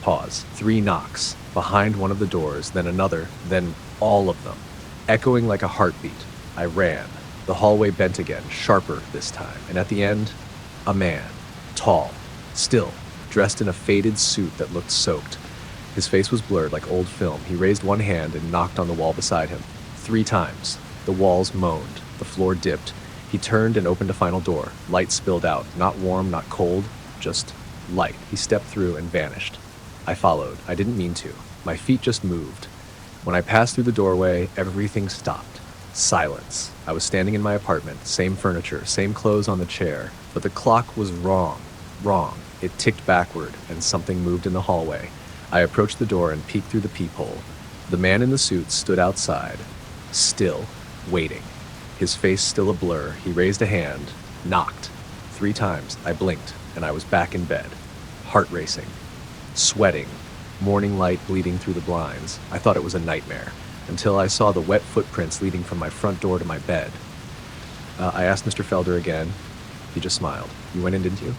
Pause. 3 knocks. Behind one of the doors, then another, then all of them. Echoing like a heartbeat. I ran. The hallway bent again, sharper this time, and at the end, a man. Tall. Still. Dressed in a faded suit that looked soaked. His face was blurred like old film. He raised one hand and knocked on the wall beside him. 3 times. The walls moaned. The floor dipped. He turned and opened a final door. Light spilled out. Not warm, not cold. Just light. He stepped through and vanished. I followed. I didn't mean to. My feet just moved. When I passed through the doorway, everything stopped. Silence. I was standing in my apartment. Same furniture. Same clothes on the chair. But the clock was wrong. Wrong. It ticked backward, and something moved in the hallway. I approached the door and peeked through the peephole. The man in the suit stood outside, still, waiting. His face still a blur, he raised a hand, knocked. 3 times, I blinked, and I was back in bed. Heart racing. Sweating. Morning light bleeding through the blinds. I thought it was a nightmare, until I saw the wet footprints leading from my front door to my bed. I asked Mr. Felder again. He just smiled. You went in, didn't you?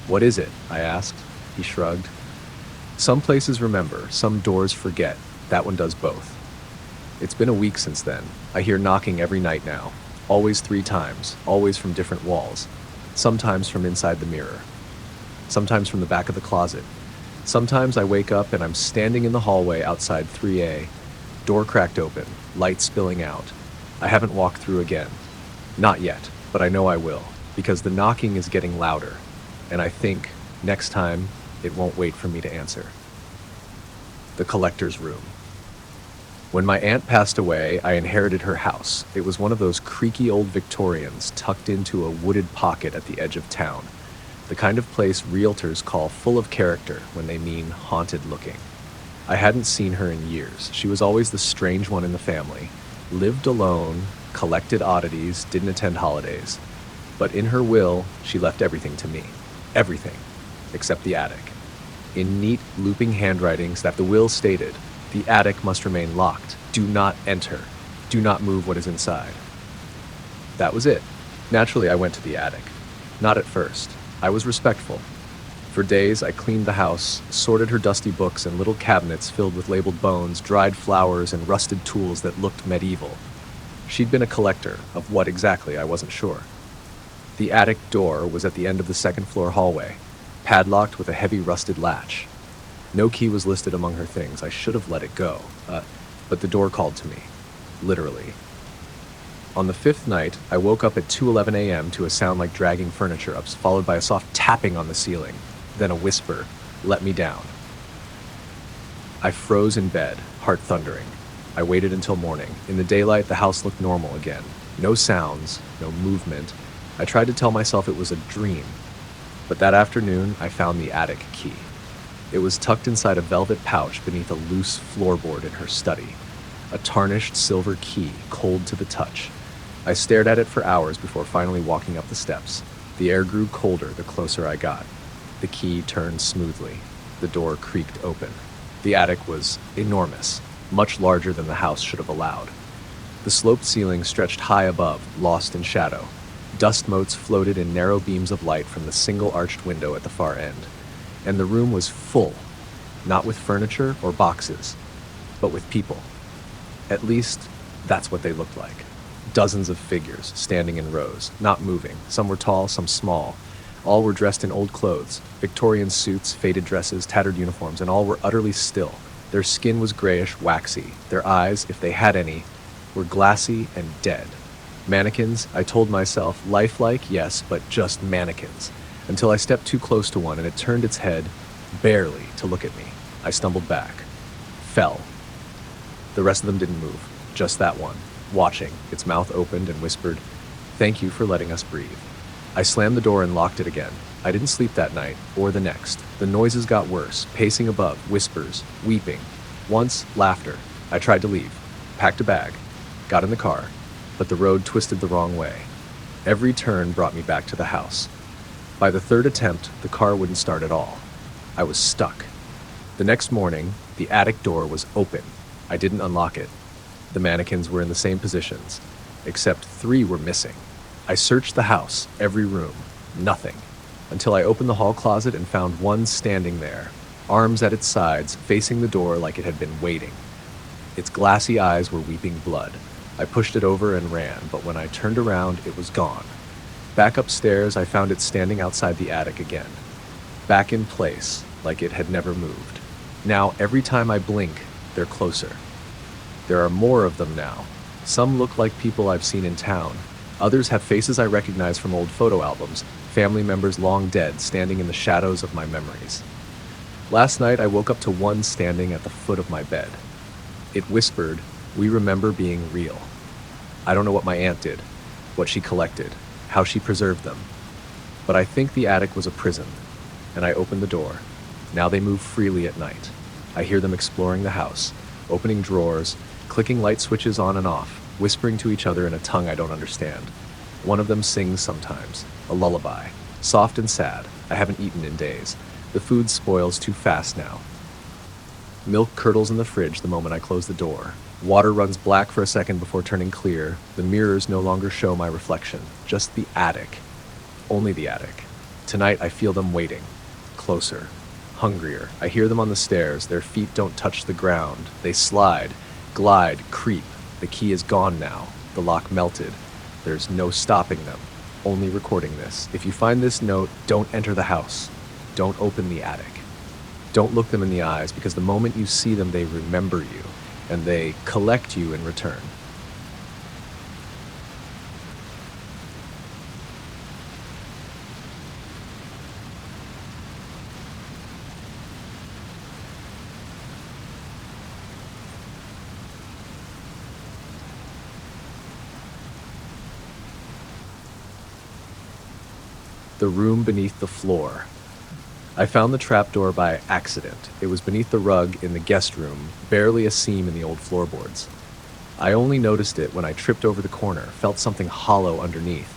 What is it? I asked. He shrugged. Some places remember, some doors forget. That one does both. It's been a week since then. I hear knocking every night now. Always 3 times, always from different walls. Sometimes from inside the mirror. Sometimes from the back of the closet. Sometimes I wake up and I'm standing in the hallway outside 3A. Door cracked open, light spilling out. I haven't walked through again. Not yet, but I know I will, because the knocking is getting louder, and I think, next time, it won't wait for me to answer. The collector's room. When my aunt passed away, I inherited her house. It was one of those creaky old Victorians tucked into a wooded pocket at the edge of town. The kind of place realtors call full of character when they mean haunted looking. I hadn't seen her in years. She was always the strange one in the family. Lived alone, collected oddities, didn't attend holidays. But in her will, she left everything to me. Everything, except the attic. In neat, looping handwritings that the will stated, the attic must remain locked. Do not enter. Do not move what is inside. That was it. Naturally, I went to the attic. Not at first. I was respectful. For days, I cleaned the house, sorted her dusty books and little cabinets filled with labeled bones, dried flowers, and rusted tools that looked medieval. She'd been a collector, of what exactly I wasn't sure. The attic door was at the end of the second-floor hallway, padlocked with a heavy rusted latch. No key was listed among her things. I should have let it go, but the door called to me, literally. On the 5th night, I woke up at 2:11 a.m. to a sound like dragging furniture up, followed by a soft tapping on the ceiling, then a whisper, "Let me down." I froze in bed, heart thundering. I waited until morning. In the daylight, the house looked normal again. No sounds, no movement. I tried to tell myself it was a dream, but that afternoon, I found the attic key. It was tucked inside a velvet pouch beneath a loose floorboard in her study. A tarnished silver key, cold to the touch. I stared at it for hours before finally walking up the steps. The air grew colder the closer I got. The key turned smoothly. The door creaked open. The attic was enormous, much larger than the house should have allowed. The sloped ceiling stretched high above, lost in shadow. Dust motes floated in narrow beams of light from the single arched window at the far end. And the room was full, not with furniture or boxes, but with people. At least, that's what they looked like. Dozens of figures standing in rows, not moving. Some were tall, some small. All were dressed in old clothes, Victorian suits, faded dresses, tattered uniforms, and all were utterly still. Their skin was grayish, waxy. Their eyes, if they had any, were glassy and dead. Mannequins, I told myself, lifelike, yes, but just mannequins. Until I stepped too close to one and it turned its head, barely, to look at me. I stumbled back. Fell. The rest of them didn't move. Just that one, watching. Its mouth opened and whispered, "Thank you for letting us breathe." I slammed the door and locked it again. I didn't sleep that night, or the next. The noises got worse, pacing above, whispers, weeping. Once, laughter. I tried to leave. Packed a bag. Got in the car. But the road twisted the wrong way. Every turn brought me back to the house. By the 3rd attempt, the car wouldn't start at all. I was stuck. The next morning, the attic door was open. I didn't unlock it. The mannequins were in the same positions, except 3 were missing. I searched the house, every room, nothing, until I opened the hall closet and found one standing there, arms at its sides, facing the door like it had been waiting. Its glassy eyes were weeping blood. I pushed it over and ran, but when I turned around, it was gone. Back upstairs, I found it standing outside the attic again, back in place, like it had never moved. Now, every time I blink, they're closer. There are more of them now. Some look like people I've seen in town. Others have faces I recognize from old photo albums, family members long dead standing in the shadows of my memories. Last night, I woke up to one standing at the foot of my bed. It whispered, "We remember being real." I don't know what my aunt did, what she collected, how she preserved them. But I think the attic was a prison, and I opened the door. Now they move freely at night. I hear them exploring the house, opening drawers, clicking light switches on and off. whispering to each other in a tongue I don't understand. One of them sings sometimes, a lullaby, soft and sad. I haven't eaten in days. The food spoils too fast now. Milk curdles in the fridge the moment I close the door. Water runs black for a second before turning clear. The mirrors no longer show my reflection, just the attic. Only the attic. Tonight I feel them waiting. Closer. Hungrier. I hear them on the stairs. Their feet don't touch the ground. They slide, glide, creep. The key is gone now. The lock melted. There's no stopping them. Only recording this. If you find this note, don't enter the house. Don't open the attic. Don't look them in the eyes, because the moment you see them, they remember you, and they collect you in return. The room beneath the floor. I found the trapdoor by accident. It was beneath the rug in the guest room, barely a seam in the old floorboards. I only noticed it when I tripped over the corner, felt something hollow underneath.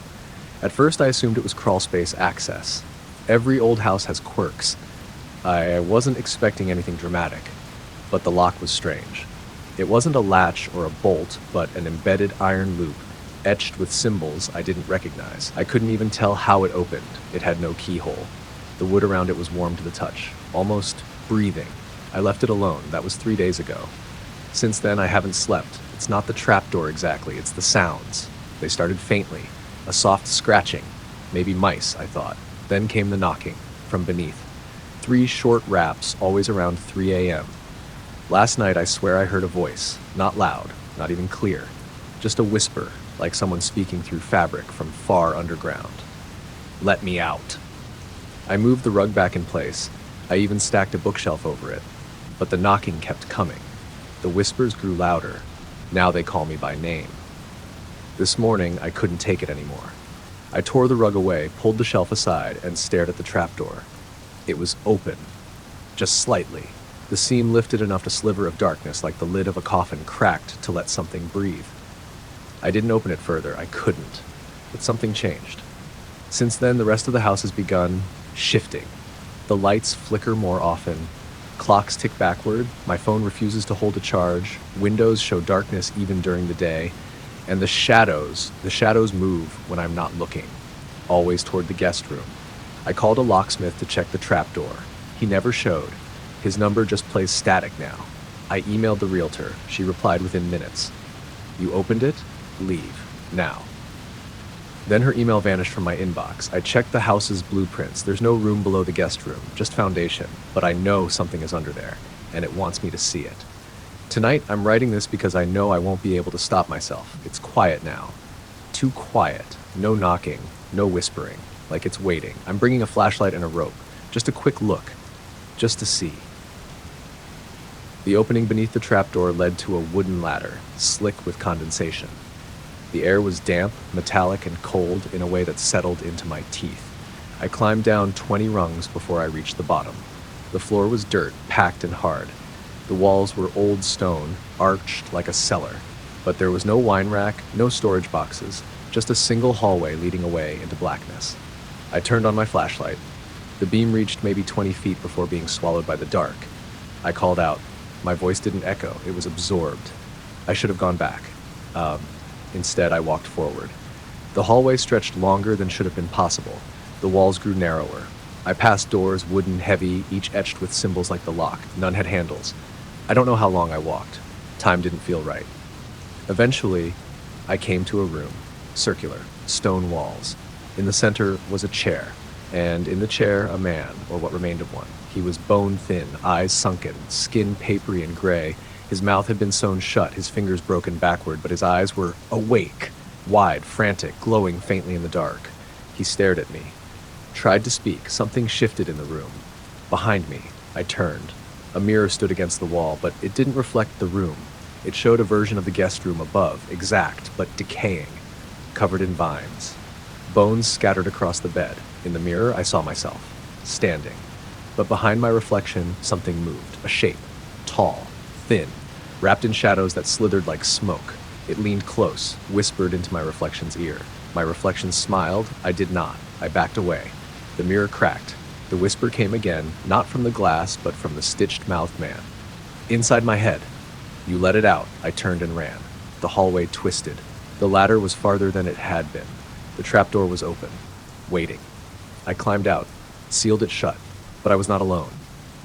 At first I assumed it was crawlspace access. Every old house has quirks. I wasn't expecting anything dramatic, but the lock was strange. It wasn't a latch or a bolt, but an embedded iron loop, etched with symbols I didn't recognize. I couldn't even tell how it opened. It had no keyhole. The wood around it was warm to the touch, almost breathing. I left it alone. That was 3 days ago. Since then, I haven't slept. It's not the trapdoor exactly, it's the sounds. They started faintly, a soft scratching. Maybe mice, I thought. Then came the knocking, from beneath. 3 short raps, always around 3 a.m. Last night, I swear I heard a voice. Not loud, not even clear. Just a whisper, like someone speaking through fabric from far underground. Let me out. I moved the rug back in place. I even stacked a bookshelf over it. But the knocking kept coming. The whispers grew louder. Now they call me by name. This morning, I couldn't take it anymore. I tore the rug away, pulled the shelf aside, and stared at the trapdoor. It was open. Just slightly. The seam lifted enough to sliver of darkness, like the lid of a coffin cracked to let something breathe. I didn't open it further. I couldn't. But something changed. Since then, the rest of the house has begun shifting. The lights flicker more often. Clocks tick backward. My phone refuses to hold a charge. Windows show darkness even during the day. And the shadows move when I'm not looking, always toward the guest room. I called a locksmith to check the trapdoor. He never showed. His number just plays static now. I emailed the realtor. She replied within minutes. You opened it? Leave. Now. Then her email vanished from my inbox. I checked the house's blueprints. There's no room below the guest room, just foundation. But I know something is under there, and it wants me to see it. Tonight, I'm writing this because I know I won't be able to stop myself. It's quiet now. Too quiet. No knocking, no whispering, like it's waiting. I'm bringing a flashlight and a rope. Just a quick look. Just to see. The opening beneath the trapdoor led to a wooden ladder, slick with condensation. The air was damp, metallic, and cold in a way that settled into my teeth. I climbed down 20 rungs before I reached the bottom. The floor was dirt, packed and hard. The walls were old stone, arched like a cellar. But there was no wine rack, no storage boxes, just a single hallway leading away into blackness. I turned on my flashlight. The beam reached maybe 20 feet before being swallowed by the dark. I called out. My voice didn't echo. It was absorbed. I should have gone back. Instead, I walked forward. The hallway stretched longer than should have been possible. The walls grew narrower. I passed doors, wooden, heavy, each etched with symbols like the lock. None had handles. I don't know how long I walked. Time didn't feel right. Eventually, I came to a room. Circular, stone walls. In the center was a chair, and in the chair, a man, or what remained of one. He was bone-thin, eyes sunken, skin papery and gray. His mouth had been sewn shut, his fingers broken backward, but his eyes were awake, wide, frantic, glowing faintly in the dark. He stared at me. Tried to speak. Something shifted in the room. Behind me, I turned. A mirror stood against the wall, but it didn't reflect the room. It showed a version of the guest room above, exact, but decaying, covered in vines. Bones scattered across the bed. In the mirror, I saw myself, standing. But behind my reflection, something moved. A shape. Tall. Thin. Wrapped in shadows that slithered like smoke. It leaned close, whispered into my reflection's ear. My reflection smiled. I did not. I backed away. The mirror cracked. The whisper came again, not from the glass, but from the stitched-mouthed man. Inside my head. You let it out. I turned and ran. The hallway twisted. The ladder was farther than it had been. The trapdoor was open, waiting. I climbed out, sealed it shut, but I was not alone.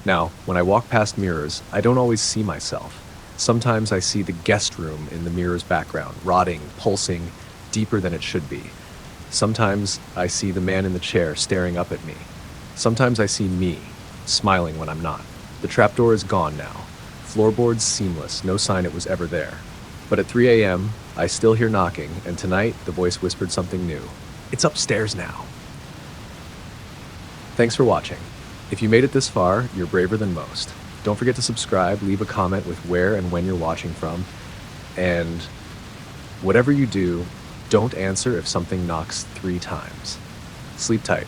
Now, when I walk past mirrors, I don't always see myself. Sometimes I see the guest room in the mirror's background, rotting, pulsing, deeper than it should be. Sometimes I see the man in the chair staring up at me. Sometimes I see me, smiling when I'm not. The trapdoor is gone now. Floorboards seamless, no sign it was ever there. But at 3 a.m., I still hear knocking, and tonight the voice whispered something new. It's upstairs now. Thanks for watching. If you made it this far, you're braver than most. Don't forget to subscribe, leave a comment with where and when you're watching from, and whatever you do, don't answer if something knocks 3 times. Sleep tight.